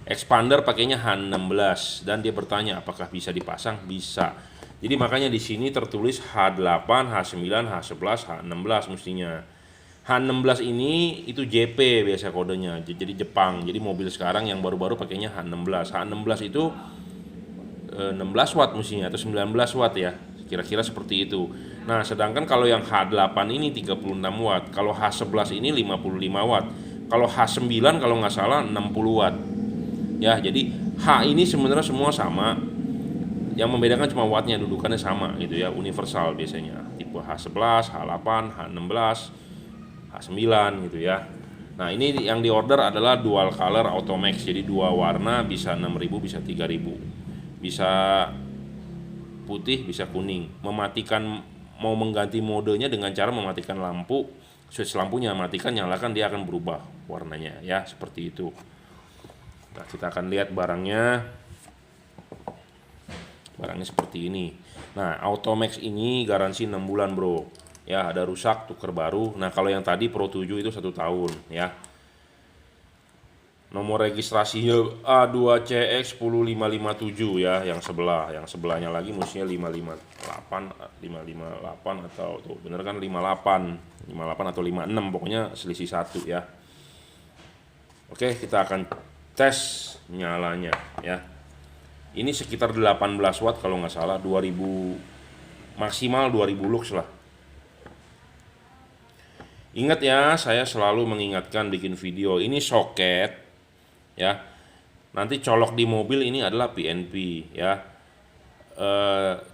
Expander pakainya H16, dan dia bertanya apakah bisa dipasang? Bisa. Jadi makanya di sini tertulis H8, H9, H11, H16 mestinya. H16 ini itu JP biasa kodenya, jadi Jepang. Jadi mobil sekarang yang baru-baru pakainya H16. H16 itu 16 watt mestinya atau 19 watt ya. Kira-kira seperti itu. Nah, sedangkan kalau yang H8 ini 36 watt, kalau H11 ini 55 watt. Kalau H9 kalau nggak salah 60 watt. Ya, jadi H ini sebenarnya semua sama. Yang membedakan cuma wattnya, dudukannya sama gitu ya, universal biasanya. Tipe H11, H8, H16, H9 gitu ya. Nah, ini yang di order adalah dual color Automax. Jadi dua warna, bisa 6.000, bisa 3.000. Bisa putih, bisa kuning. Mematikan, mau mengganti modenya dengan cara mematikan lampu, switch lampunya matikan, nyalakan, dia akan berubah warnanya ya, seperti itu. Nah, kita akan lihat barangnya. Barangnya seperti ini. Nah, Automax ini garansi 6 bulan, Bro. Ya, ada rusak tuker baru. Nah, kalau yang tadi Pro 7 itu 1 tahun ya. Nomor registrasinya A2CX10557 ya, yang sebelah. Yang sebelahnya lagi mestinya 558 atau tuh bener kan 58 atau 56, pokoknya selisih 1 ya. Oke, kita akan tes nyalanya ya. Ini sekitar 18 watt kalau nggak salah, 2000 maksimal 2000 lux lah. Ingat ya, saya selalu mengingatkan bikin video ini soket ya. Nanti colok di mobil ini adalah PNP ya.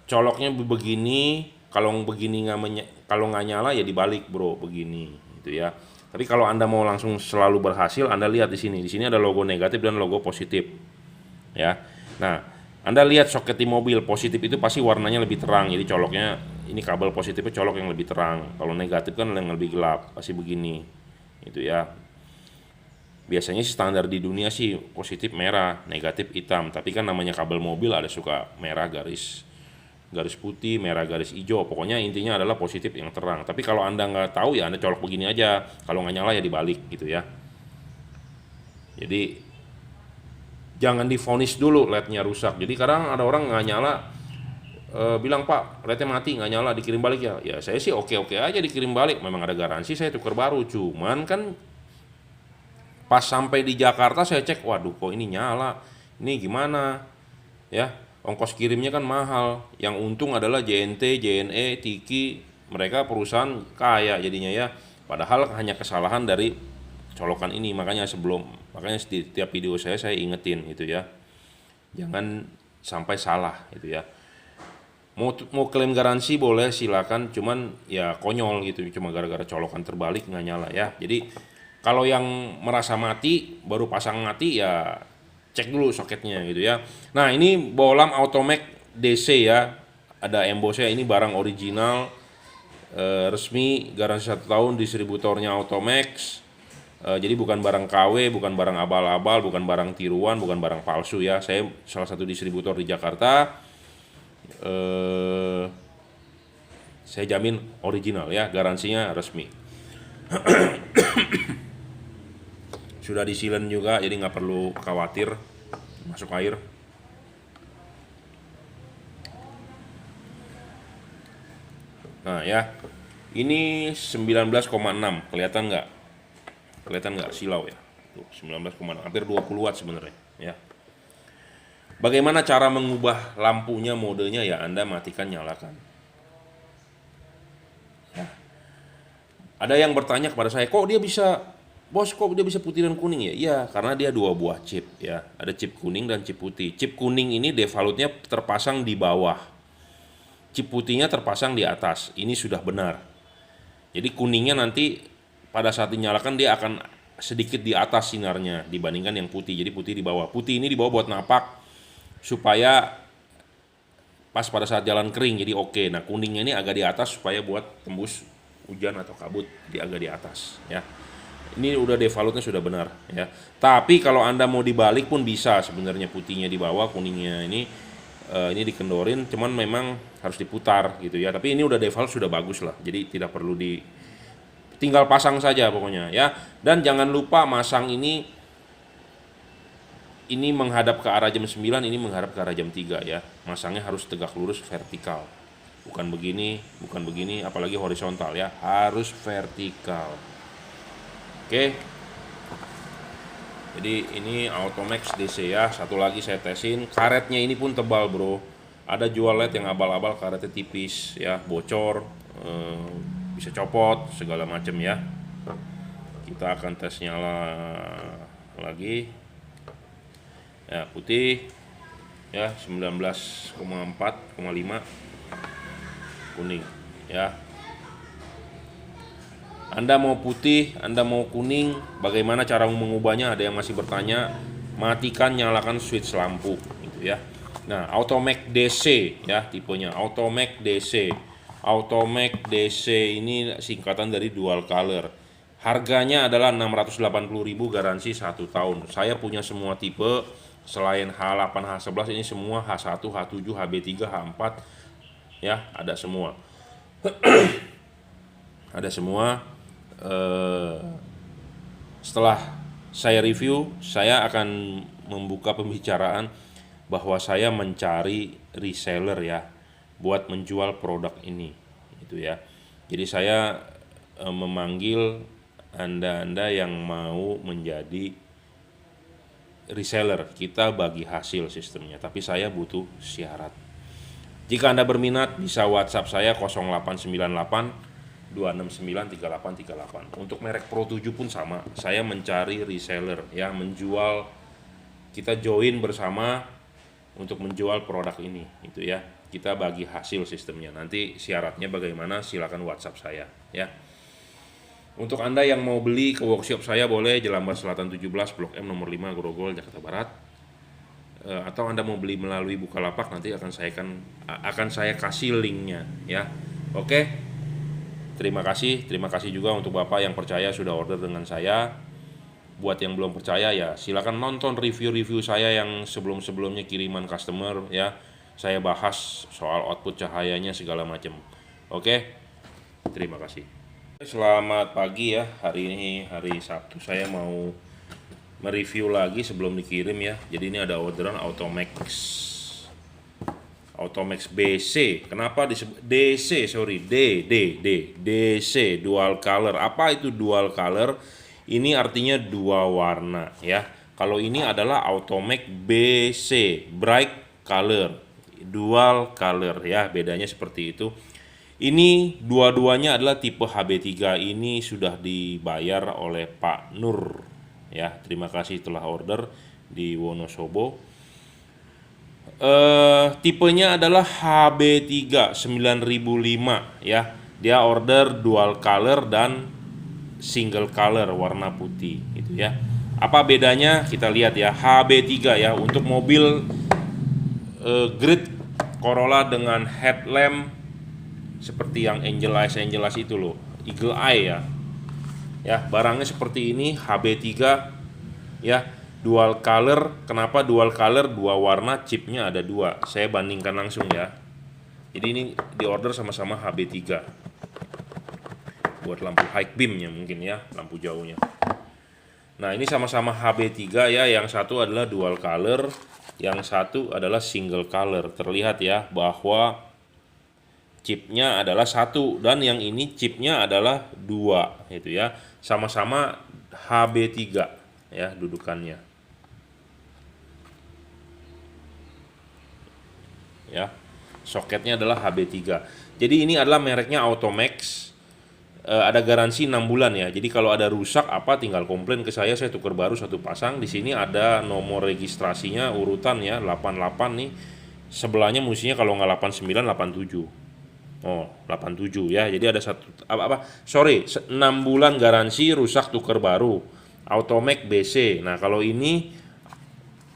Coloknya begini, kalau begini kalau nggak nyala ya dibalik, Bro, begini gitu ya. Tapi kalau Anda mau langsung selalu berhasil, Anda lihat di sini. Di sini ada logo negatif dan logo positif ya. Nah, Anda lihat soket di mobil, positif itu pasti warnanya lebih terang, jadi coloknya ini kabel positifnya colok yang lebih terang. Kalau negatif kan yang lebih gelap, pasti begini. Itu ya. Biasanya sih standar di dunia sih positif merah, negatif hitam. Tapi kan namanya kabel mobil ada suka merah garis putih, merah garis hijau. Pokoknya intinya adalah positif yang terang. Tapi kalau Anda nggak tahu ya Anda colok begini aja. Kalau nggak nyala ya dibalik gitu ya. Jadi jangan divonis dulu LED-nya rusak. Jadi kadang ada orang nggak nyala, bilang, Pak, LED-nya mati nggak nyala, dikirim balik ya. Ya saya sih oke-oke aja dikirim balik, memang ada garansi, saya tukar baru. Cuman kan pas sampai di Jakarta saya cek, waduh kok ini nyala, ini gimana ya, ongkos kirimnya kan mahal. Yang untung adalah JNT, JNE, Tiki, mereka perusahaan kaya jadinya ya. Padahal hanya kesalahan dari colokan ini. Makanya setiap video saya ingetin itu ya, jangan sampai salah itu ya. Mau klaim garansi boleh, silakan, cuman ya konyol gitu, cuma gara-gara colokan terbalik nggak nyala ya. Jadi kalau yang merasa mati baru pasang mati ya cek dulu soketnya gitu ya. Nah, ini bohlam Automax DC ya, ada embossnya, ini barang original, resmi, garansi 1 tahun, distributornya Automax. Jadi bukan barang KW, bukan barang abal-abal, bukan barang tiruan, bukan barang palsu ya. Saya salah satu distributor di Jakarta. Saya jamin original ya, garansinya resmi. Sudah disilen juga, jadi nggak perlu khawatir masuk air. Nah ya, ini 19,6, kelihatan nggak? Kelihatan nggak silau ya? Tuh, 19,6, hampir 20 watt sebenarnya ya. Bagaimana cara mengubah lampunya, modenya ya, Anda matikan, nyalakan. Ya. Ada yang bertanya kepada saya, kok dia bisa, Bos, kok dia bisa putih dan kuning ya? Iya, karena dia 2 buah chip ya. Ada chip kuning dan chip putih. Chip kuning ini defaultnya terpasang di bawah, chip putihnya terpasang di atas. Ini sudah benar. Jadi kuningnya nanti pada saat dinyalakan dia akan sedikit di atas sinarnya dibandingkan yang putih. Jadi putih di bawah. Putih ini di bawah buat napak supaya pas pada saat jalan kering, jadi oke. Nah, kuningnya ini agak di atas supaya buat tembus hujan atau kabut, dia agak di atas ya. Ini udah defaultnya sudah benar ya. Tapi kalau Anda mau dibalik pun bisa sebenarnya, putihnya di bawah, kuningnya ini dikendorin, cuman memang harus diputar gitu ya. Tapi ini udah default sudah bagus lah. Jadi tidak perlu tinggal pasang saja pokoknya ya. Dan jangan lupa masang ini menghadap ke arah jam 9, ini menghadap ke arah jam 3 ya. Masangnya harus tegak lurus vertikal. Bukan begini, apalagi horizontal ya. Harus vertikal. Oke. Jadi ini Automax DC ya. Satu lagi saya tesin, karetnya ini pun tebal, Bro. Ada jual LED yang abal-abal, karetnya tipis ya, bocor, bisa copot, segala macam ya. Kita akan tes nyala lagi. Ya, putih. ya, 19,4,5 kuning ya. Anda mau putih, Anda mau kuning, bagaimana cara mengubahnya? Ada yang masih bertanya. Matikan, nyalakan switch lampu gitu ya. Nah, Automac DC ya, tipenya Automac DC. Automac DC ini singkatan dari dual color. Harganya adalah 680.000, garansi 1 tahun. Saya punya semua tipe selain H8, H11, ini semua H1, H7, HB3, H4 ya, ada semua. Ada semua. Setelah saya review, saya akan membuka pembicaraan bahwa saya mencari reseller ya, buat menjual produk ini gitu ya. Jadi saya memanggil Anda-anda yang mau menjadi reseller. Kita bagi hasil sistemnya, tapi saya butuh syarat. Jika Anda berminat, bisa WhatsApp saya 0898 2693838. Untuk merek Pro 7 pun sama. Saya mencari reseller ya, menjual, kita join bersama untuk menjual produk ini itu ya. Kita bagi hasil sistemnya. Nanti syaratnya bagaimana, silakan WhatsApp saya ya. Untuk Anda yang mau beli ke workshop saya, boleh Jelambar Selatan 17 Blok M nomor 5 Grogol Jakarta Barat. Atau Anda mau beli melalui Bukalapak, nanti akan saya kasih linknya ya. Oke. Terima kasih juga untuk Bapak yang percaya sudah order dengan saya. Buat yang belum percaya ya silakan nonton review-review saya yang sebelum-sebelumnya kiriman customer ya. Saya bahas soal output cahayanya segala macam. Oke. Terima kasih. Selamat pagi ya. Hari ini hari Sabtu, saya mau mereview lagi sebelum dikirim ya. Jadi ini ada orderan Automax BC. Kenapa disebut DC? DC, dual color. Apa itu dual color? Ini artinya dua warna ya. Kalau ini adalah Automax BC, bright color, dual color ya. Bedanya seperti itu. Ini dua-duanya adalah tipe HB3. Ini sudah dibayar oleh Pak Nur ya. Terima kasih telah order di Wonosobo. Tipenya adalah HB3 9005 ya. Dia order dual color dan single color warna putih gitu ya. Apa bedanya? Kita lihat ya. HB3 ya, untuk mobil Grid Corolla dengan headlamp seperti yang Angel Eyes itu loh, Eagle Eye ya. Ya, barangnya seperti ini, HB3 ya. Dual color. Kenapa dual color? Dua warna, chipnya ada dua. Saya bandingkan langsung ya. Jadi ini diorder sama-sama HB3 buat lampu high beamnya mungkin ya, lampu jauhnya. Nah ini sama-sama HB3 ya. Yang satu adalah dual color, yang satu adalah single color. Terlihat ya bahwa chipnya adalah satu, dan yang ini chipnya adalah dua gitu ya. Sama-sama HB3 ya dudukannya ya. Soketnya adalah HB3. Jadi ini adalah mereknya Automax. Ada garansi 6 bulan ya. Jadi kalau ada rusak apa, tinggal komplain ke saya tukar baru satu pasang. Di sini ada nomor registrasinya, urutan ya, 88 nih. Sebelahnya mestinya kalau nggak 89 87. Oh, 87 ya. Jadi ada 6 bulan garansi, rusak tukar baru. Automac BC. Nah, kalau ini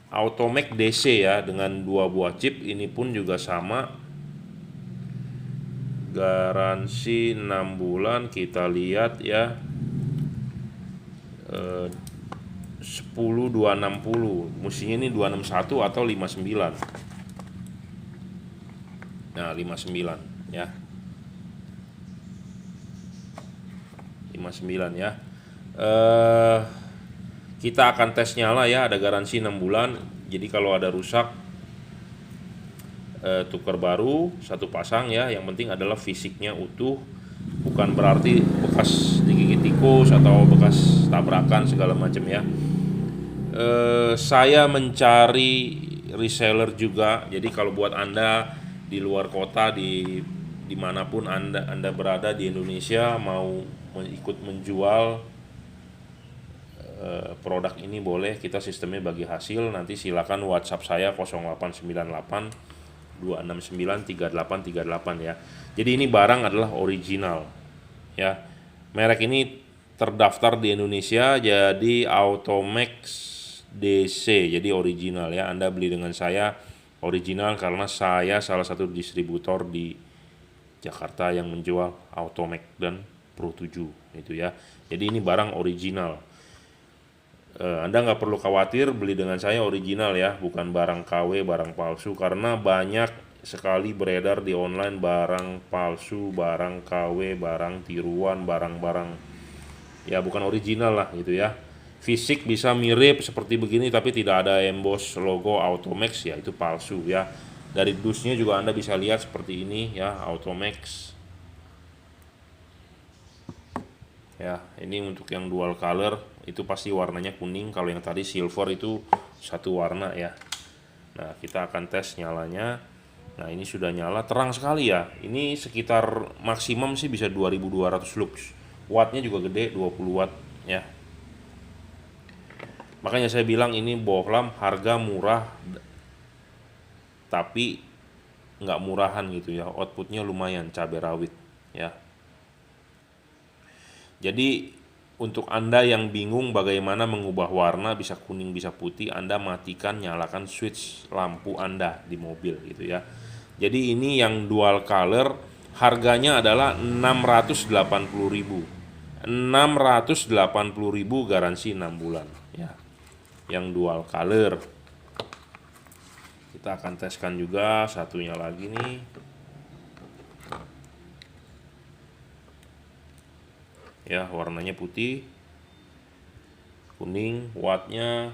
Automac DC ya, dengan 2 buah chip. Ini pun juga sama, garansi 6 bulan. Kita lihat ya, 10.260, mestinya ini 261 atau 59. Nah 59 ya, 59 ya. Kita akan tes nyala ya, ada garansi 6 bulan. Jadi kalau ada rusak, tukar baru satu pasang ya. Yang penting adalah fisiknya utuh, bukan berarti bekas digigit tikus atau bekas tabrakan segala macam ya. Saya mencari reseller juga. Jadi kalau buat Anda di luar kota, dimanapun Anda berada di Indonesia, mau ikut menjual produk ini boleh, kita sistemnya bagi hasil. Nanti silakan WhatsApp saya 0898 269 3838 ya. Jadi ini barang adalah original ya. Merek ini terdaftar di Indonesia, jadi Automax DC, jadi original ya. Anda beli dengan saya original karena saya salah satu distributor di Jakarta yang menjual Automax dan Pro 7 itu ya. Jadi ini barang original. Anda nggak perlu khawatir beli dengan saya original ya, bukan barang KW, barang palsu, karena banyak sekali beredar di online barang palsu, barang KW, barang tiruan, barang-barang ya bukan original lah gitu ya. Fisik bisa mirip seperti begini tapi tidak ada emboss logo Automax, ya itu palsu ya. Dari dusnya juga Anda bisa lihat seperti ini ya, Automax. Ya, ini untuk yang dual color itu pasti warnanya kuning. Kalau yang tadi silver itu satu warna ya. Nah, kita akan tes nyalanya. Nah, ini sudah nyala, terang sekali ya. Ini sekitar maksimum sih bisa 2200 lux. Wattnya juga gede, 20 watt ya. Makanya saya bilang ini bohlam harga murah, tapi nggak murahan gitu ya. Outputnya lumayan, cabai rawit ya. Jadi untuk Anda yang bingung bagaimana mengubah warna bisa kuning bisa putih, Anda matikan, nyalakan switch lampu Anda di mobil gitu ya. Jadi ini yang dual color harganya adalah 680.000. 680.000 garansi 6 bulan ya. Yang dual color. Kita akan teskan juga satunya lagi nih. Ya, warnanya putih, kuning, wattnya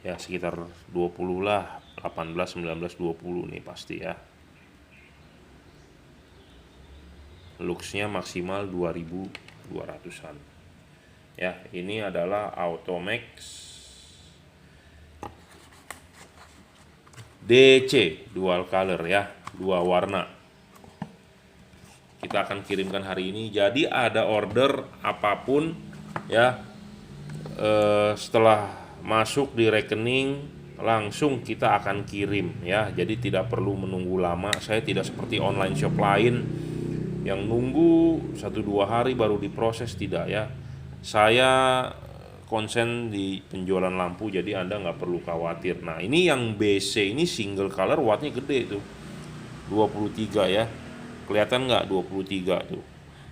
ya sekitar 20 lah, 18, 19, 20 nih pasti ya. Luxnya maksimal 2200-an. Ya, ini adalah Automax DC dual color ya, dua warna. Kita akan kirimkan hari ini. Jadi ada order apapun ya, setelah masuk di rekening langsung kita akan kirim ya. Jadi tidak perlu menunggu lama. Saya tidak seperti online shop lain yang nunggu 1-2 hari baru diproses, tidak ya. Saya konsen di penjualan lampu, jadi Anda nggak perlu khawatir. Nah, ini yang BC ini single color, wattnya gede tuh, 23 ya. Kelihatan nggak 23 tuh.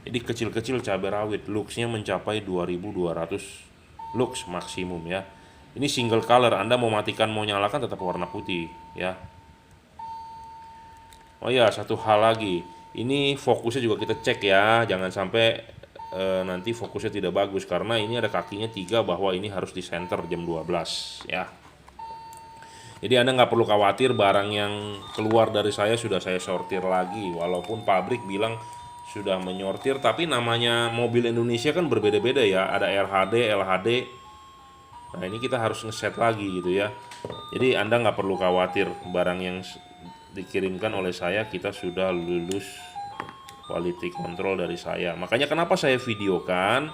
Jadi kecil-kecil cabai rawit. Luxnya mencapai 2200 lux maksimum ya. Ini single color, Anda mau matikan mau nyalakan tetap warna putih ya. Oh ya, satu hal lagi. Ini fokusnya juga kita cek ya. Jangan sampai nanti fokusnya tidak bagus, karena ini ada kakinya 3 bahwa ini harus di center jam 12 ya. Jadi Anda nggak perlu khawatir barang yang keluar dari saya sudah saya sortir lagi. Walaupun pabrik bilang sudah menyortir, tapi namanya mobil Indonesia kan berbeda-beda ya. Ada RHD, LHD. Nah, ini kita harus ngeset lagi gitu ya. Jadi Anda nggak perlu khawatir, barang yang dikirimkan oleh saya kita sudah lulus quality control dari saya. Makanya kenapa saya videokan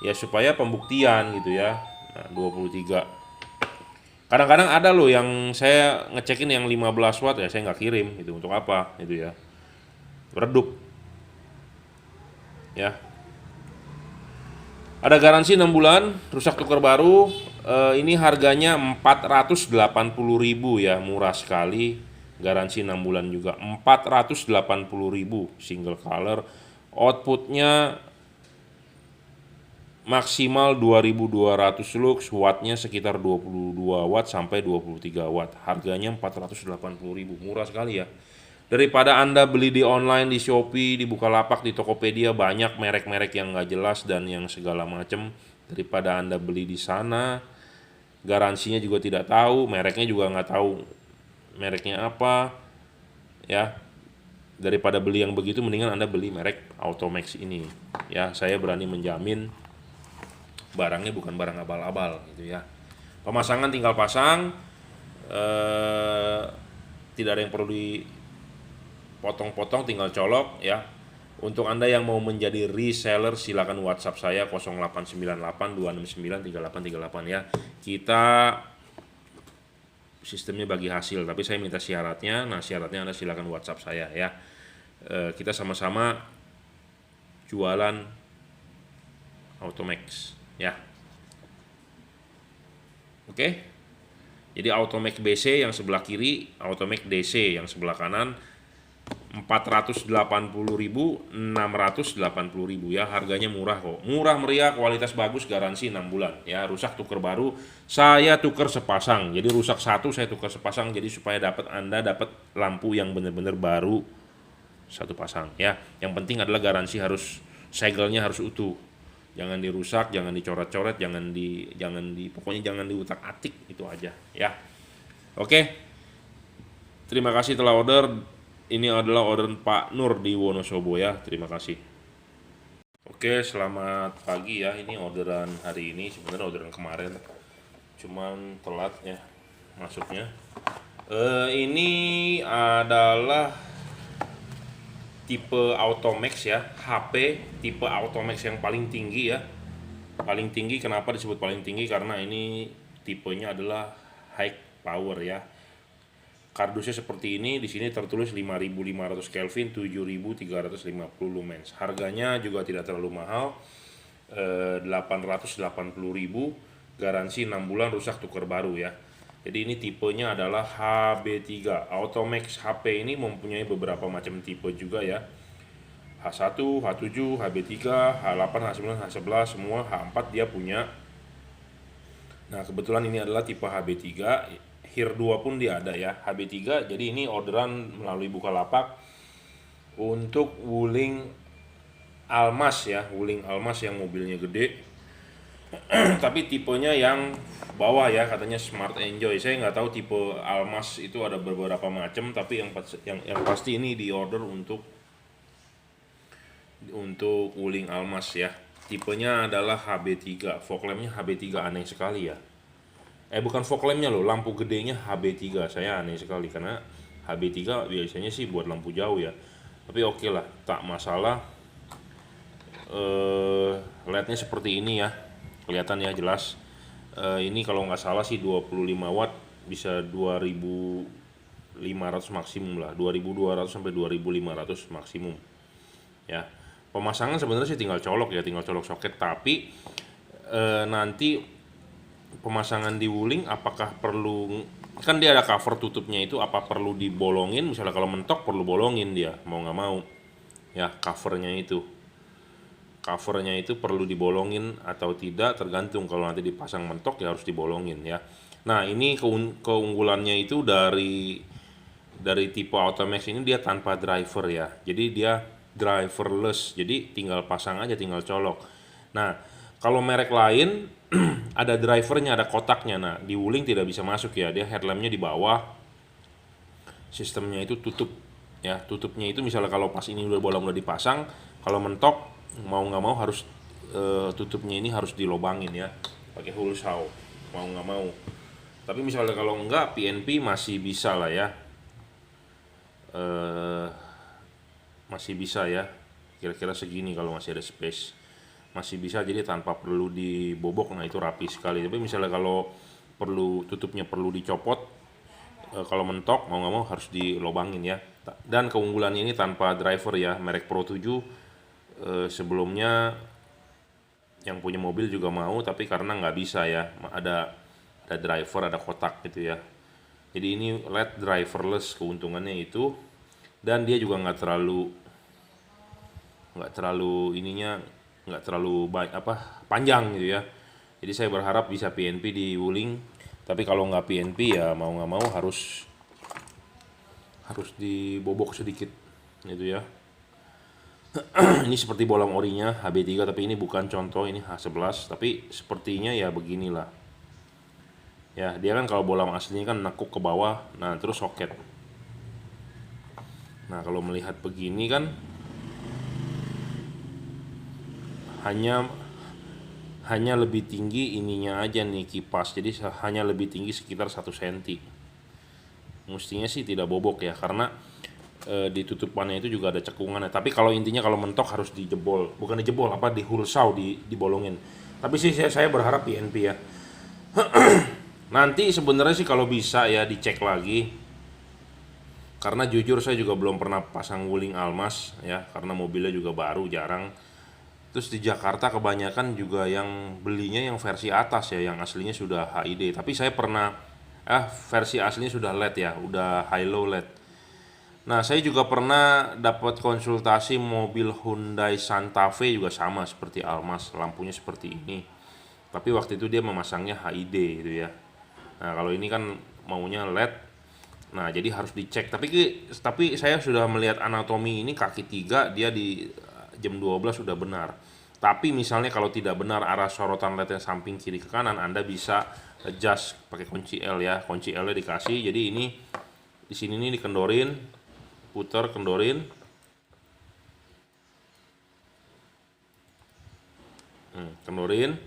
ya, supaya pembuktian gitu ya. Nah, 23. Kadang-kadang ada loh yang saya ngecekin yang 15 watt ya saya nggak kirim, itu untuk apa itu ya, redup ya. Ada garansi 6 bulan, rusak tukar baru. Ini harganya 480.000 ya, murah sekali. Garansi 6 bulan juga, 480.000 single color. Outputnya maksimal 2200 lux, wattnya sekitar 22 watt sampai 23 watt. Harganya 480.000, murah sekali ya. Daripada Anda beli di online, di Shopee, di Bukalapak, di Tokopedia, banyak merek-merek yang nggak jelas dan yang segala macam. Daripada Anda beli di sana, garansinya juga tidak tahu, mereknya juga nggak tahu mereknya apa ya. Daripada beli yang begitu, mendingan Anda beli merek Automax ini ya. Saya berani menjamin barangnya bukan barang abal-abal gitu ya. Pemasangan tinggal pasang, tidak ada yang perlu dipotong-potong, tinggal colok ya. Untuk Anda yang mau menjadi reseller, silakan WhatsApp saya 0898 269 3838 ya. Kita sistemnya bagi hasil, tapi saya minta syaratnya. Nah, syaratnya Anda silakan WhatsApp saya ya. Kita sama-sama jualan Automax ya. Oke. Jadi Automax BC yang sebelah kiri, Automax DC yang sebelah kanan. 480.000, 680.000 ya, harganya murah kok. Murah meriah, kualitas bagus, garansi 6 bulan ya. Rusak tuker baru, saya tuker sepasang. Jadi rusak satu saya tuker sepasang, jadi supaya Anda dapat lampu yang benar-benar baru satu pasang ya. Yang penting adalah garansi, harus segelnya harus utuh. Jangan dirusak, jangan dicoret-coret, pokoknya jangan diutak-atik, itu aja ya. Oke. Terima kasih telah order. Ini adalah orderan Pak Nur di Wonosobo ya. Terima kasih. Oke, selamat pagi ya. Ini orderan hari ini, sebenarnya orderan kemarin, cuman telat ya masuknya. Ini adalah tipe Automax ya, HP tipe Automax yang paling tinggi ya. Paling tinggi, kenapa disebut paling tinggi? Karena ini tipenya adalah high power ya. Kardusnya seperti ini, di sini tertulis 5500 Kelvin, 7350 lumens. Harganya juga tidak terlalu mahal, 880.000, garansi 6 bulan, rusak tuker baru ya. Jadi ini tipenya adalah HB3. Automax HP ini mempunyai beberapa macam tipe juga ya. H1, H7, HB3, H8, H9, H11, semua H4 dia punya. Nah, kebetulan ini adalah tipe HB3. HIR 2 pun dia ada ya, HB3. Jadi ini orderan melalui Bukalapak untuk Wuling Almas ya, Wuling Almas yang mobilnya gede. Tapi tipenya yang bawah ya, katanya Smart Enjoy. Saya nggak tahu tipe Almas itu ada beberapa macam, tapi yang pasti ini diorder untuk Wuling Almas ya. Tipenya adalah HB3. Fog lampnya HB3, aneh sekali ya. Bukan fog lampnya loh, lampu gedenya HB3. Saya aneh sekali karena HB3 biasanya sih buat lampu jauh ya. Tapi oke lah, tak masalah. LED-nya seperti ini ya, kelihatan ya jelas. Ini kalau nggak salah sih 25 watt, bisa 2500 maksimum lah, 2200 sampai 2500 maksimum ya. Pemasangan sebenarnya sih tinggal colok soket, tapi nanti pemasangan di Wuling apakah perlu, kan dia ada cover tutupnya itu, apa perlu dibolongin? Misalnya kalau mentok perlu bolongin, dia mau nggak mau ya, covernya itu perlu dibolongin atau tidak, tergantung. Kalau nanti dipasang mentok ya harus dibolongin ya. Nah, ini keunggulannya itu dari tipe Automax ini, dia tanpa driver ya, jadi dia driverless, jadi tinggal pasang aja, tinggal colok. Nah, kalau merek lain ada drivernya, ada kotaknya. Nah, di Wuling tidak bisa masuk ya, dia headlampnya di bawah, sistemnya itu tutup ya. Tutupnya itu misalnya kalau pas ini udah dipasang, kalau mentok mau nggak mau harus tutupnya ini harus dilobangin ya, pakai hole saw, mau nggak mau. Tapi misalnya kalau enggak, PNP masih bisa lah ya, masih bisa ya, kira-kira segini kalau masih ada space, masih bisa, jadi tanpa perlu dibobok. Nah, itu rapi sekali. Tapi misalnya kalau tutupnya perlu dicopot, kalau mentok mau nggak mau harus dilobangin ya. Dan keunggulannya ini tanpa driver ya, merek Pro 7 sebelumnya yang punya mobil juga mau, tapi karena nggak bisa ya, ada driver, ada kotak gitu ya. Jadi ini LED driverless, keuntungannya itu. Dan dia juga nggak terlalu panjang gitu ya. Jadi saya berharap bisa PNP di Wuling, tapi kalau nggak PNP ya mau nggak mau harus dibobok sedikit gitu ya. Ini seperti bolong orinya HB3, tapi ini bukan contoh, ini H11, tapi sepertinya ya beginilah ya. Dia kan kalau bolang aslinya kan nekuk ke bawah, nah terus soket. Nah, kalau melihat begini kan hanya lebih tinggi ininya aja nih, kipas, jadi hanya lebih tinggi sekitar 1 cm. Mestinya sih tidak bobok ya, karena di tutupannya itu juga ada cekungannya. Tapi kalau intinya kalau mentok harus dijebol, bukan dijebol apa dihulsau, dibolongin. Tapi sih saya berharap PNP ya. Nanti sebenarnya sih kalau bisa ya dicek lagi. Karena jujur saya juga belum pernah pasang wuling Almas ya, karena mobilnya juga baru jarang. Terus di Jakarta kebanyakan juga yang belinya yang versi atas ya, yang aslinya sudah HID. Tapi saya pernah versi aslinya sudah LED ya, udah high low LED. Nah, saya juga pernah dapat konsultasi mobil Hyundai Santa Fe juga sama seperti Almas, lampunya seperti ini. Tapi waktu itu dia memasangnya HID gitu ya. Nah, kalau ini kan maunya LED. Nah, jadi harus dicek. Tapi saya sudah melihat anatomi ini kaki 3 dia di jam 12 sudah benar. Tapi misalnya kalau tidak benar arah sorotan LED yang samping kiri ke kanan, Anda bisa adjust pakai kunci L ya. Kunci L-nya dikasih. Jadi ini di sini nih dikendorin, putar, kendorin. Kendorin.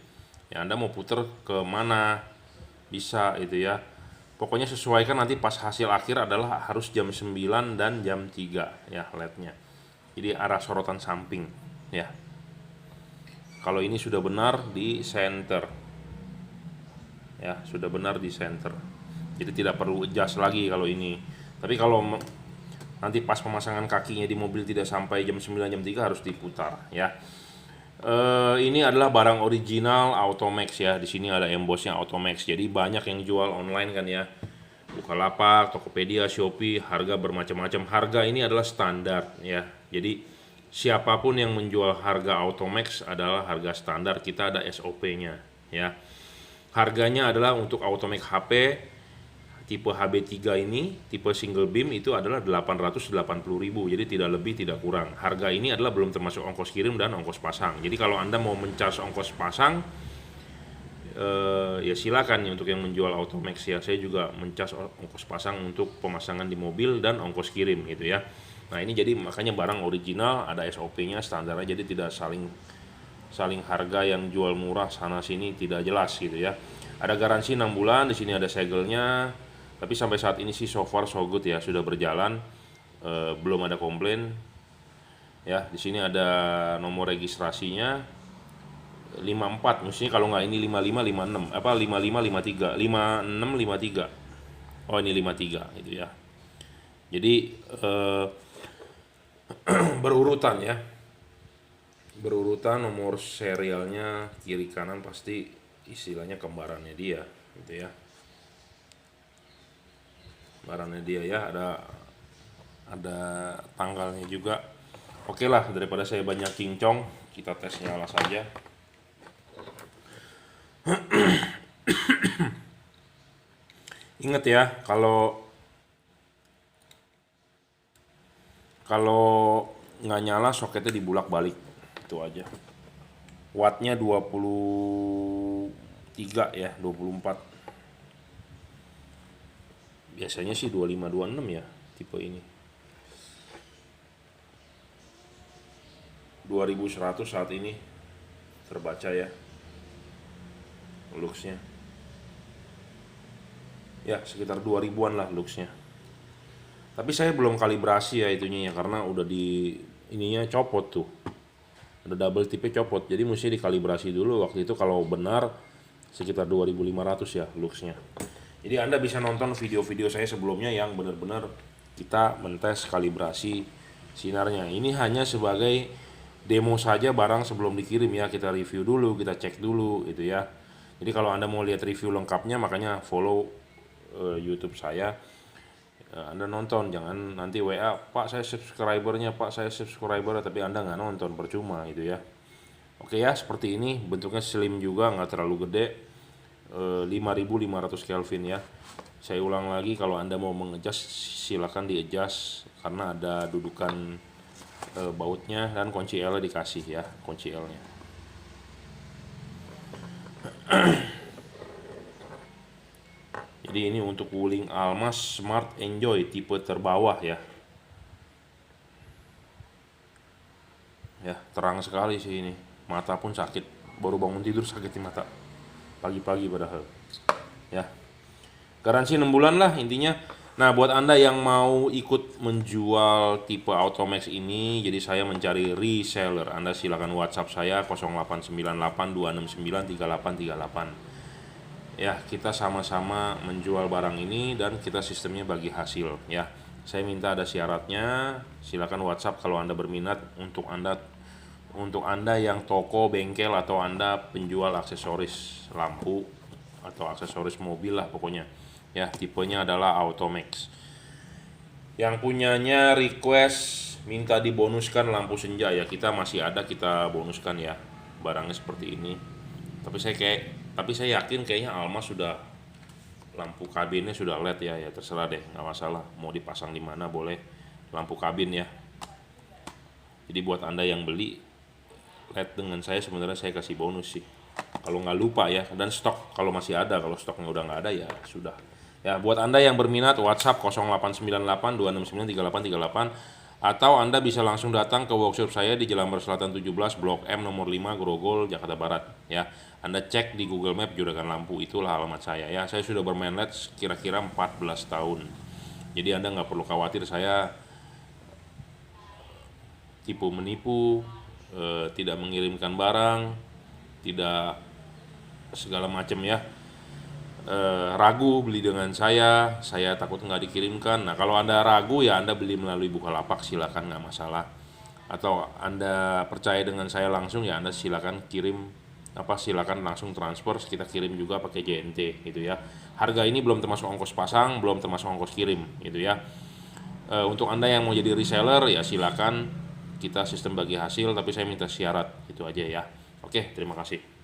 Ya, Anda mau putar ke mana bisa itu ya. Pokoknya sesuaikan nanti pas hasil akhir adalah harus jam 9 dan jam 3 ya LED-nya. Jadi arah sorotan samping ya. Kalau ini sudah benar di center. Ya, sudah benar di center. Jadi tidak perlu adjust lagi kalau ini. Tapi kalau nanti pas pemasangan kakinya di mobil tidak sampai jam 9 jam 3 harus diputar ya. Ini adalah barang original Automax ya. Di sini ada embossnya Automax. Jadi banyak yang jual online kan ya. Bukalapak, Tokopedia, Shopee, harga bermacam-macam. Harga ini adalah standar ya. Jadi siapapun yang menjual harga Automax adalah harga standar. Kita ada SOP-nya ya. Harganya adalah untuk Automax HP tipe HB3 ini, tipe single beam itu adalah 880.000. Jadi tidak lebih tidak kurang. Harga ini adalah belum termasuk ongkos kirim dan ongkos pasang. Jadi kalau Anda mau mencas ongkos pasang ya silakan ya untuk yang menjual Automax ya. Saya juga mencas ongkos pasang untuk pemasangan di mobil dan ongkos kirim gitu ya. Nah, ini jadi makanya barang original ada SOP-nya standarnya, jadi tidak saling harga yang jual murah sana sini tidak jelas gitu ya. Ada garansi 6 bulan, di sini ada segelnya. Tapi sampai saat ini sih so far so good ya, sudah berjalan, belum ada komplain. Ya, di sini ada nomor registrasinya 54, mestinya kalau nggak ini 55 56 apa 55 53 56 53. Oh, ini 53 itu ya. Jadi berurutan ya. Berurutan nomor serialnya kiri kanan pasti istilahnya kembarannya dia gitu ya. Barangnya dia ya, ada tanggalnya juga. Oke lah, daripada saya banyak kincong, kita tes nyala saja. Ingat ya, kalau nggak nyala soketnya dibulak balik, itu aja. Wattnya 23 ya, 24. Biasanya sih 25-26 ya tipe ini. 2100 saat ini terbaca ya luxnya. Ya sekitar 2000-an lah luxnya. Tapi saya belum kalibrasi ya itunya ya, karena udah di ininya copot tuh. Ada double tipe copot, jadi mesti dikalibrasi dulu. Waktu itu kalau benar sekitar 2500 ya luxnya. Jadi Anda bisa nonton video-video saya sebelumnya yang benar-benar kita mentes kalibrasi sinarnya. Ini hanya sebagai demo saja barang sebelum dikirim ya. Kita review dulu, kita cek dulu gitu ya. Jadi kalau Anda mau lihat review lengkapnya, makanya follow YouTube saya. Anda nonton, jangan nanti WA, Pak saya subscribernya, Pak saya subscriber, tapi Anda nggak nonton, percuma gitu ya. Oke ya, seperti ini, bentuknya slim juga, nggak terlalu gede. 5500 Kelvin ya. Saya ulang lagi, kalau Anda mau mengadjust silakan di-adjust karena ada dudukan bautnya dan kunci L dikasih ya, kunci L-nya. Jadi ini untuk wuling Almas Smart Enjoy tipe terbawah ya. Ya, terang sekali sih ini. Mata pun sakit, baru bangun tidur sakit di mata. Pagi-pagi padahal ya. Garansi 6 bulan lah intinya. Nah, buat Anda yang mau ikut menjual tipe Automax ini, jadi saya mencari reseller. Anda silakan WhatsApp saya 089826938838. Ya, kita sama-sama menjual barang ini dan kita sistemnya bagi hasil ya. Saya minta ada syaratnya. Silakan WhatsApp kalau Anda berminat untuk Anda yang toko, bengkel atau Anda penjual aksesoris lampu atau aksesoris mobil lah pokoknya. Ya, tipenya adalah Automax. Yang punyanya request minta dibonuskan lampu senja ya, kita masih ada, kita bonuskan ya barangnya seperti ini. Tapi saya yakin kayaknya Alma sudah lampu kabinnya sudah LED ya, ya terserah deh, nggak masalah mau dipasang di mana boleh lampu kabin ya. Jadi buat Anda yang beli LED dengan saya sebenarnya saya kasih bonus sih. Kalau nggak lupa ya, dan stok kalau masih ada, kalau stoknya udah nggak ada ya sudah. Ya, buat Anda yang berminat WhatsApp 089826938838 atau Anda bisa langsung datang ke workshop saya di Jalan Lamber Selatan 17 Blok M nomor 5 Grogol, Jakarta Barat ya. Anda cek di Google Map Juragan Lampu, itulah alamat saya ya. Saya sudah bermain LED kira-kira 14 tahun. Jadi Anda nggak perlu khawatir saya tipu menipu, tidak mengirimkan barang, tidak segala macam ya. Ragu beli dengan saya takut nggak dikirimkan. Nah, kalau Anda ragu ya Anda beli melalui Bukalapak, silakan, nggak masalah. Atau Anda percaya dengan saya langsung ya Anda silakan silakan langsung transfer, kita kirim juga pakai JNT gitu ya. Harga ini belum termasuk ongkos pasang, belum termasuk ongkos kirim gitu ya. Untuk Anda yang mau jadi reseller ya silakan, kita sistem bagi hasil, tapi saya minta syarat itu aja ya. Oke, terima kasih.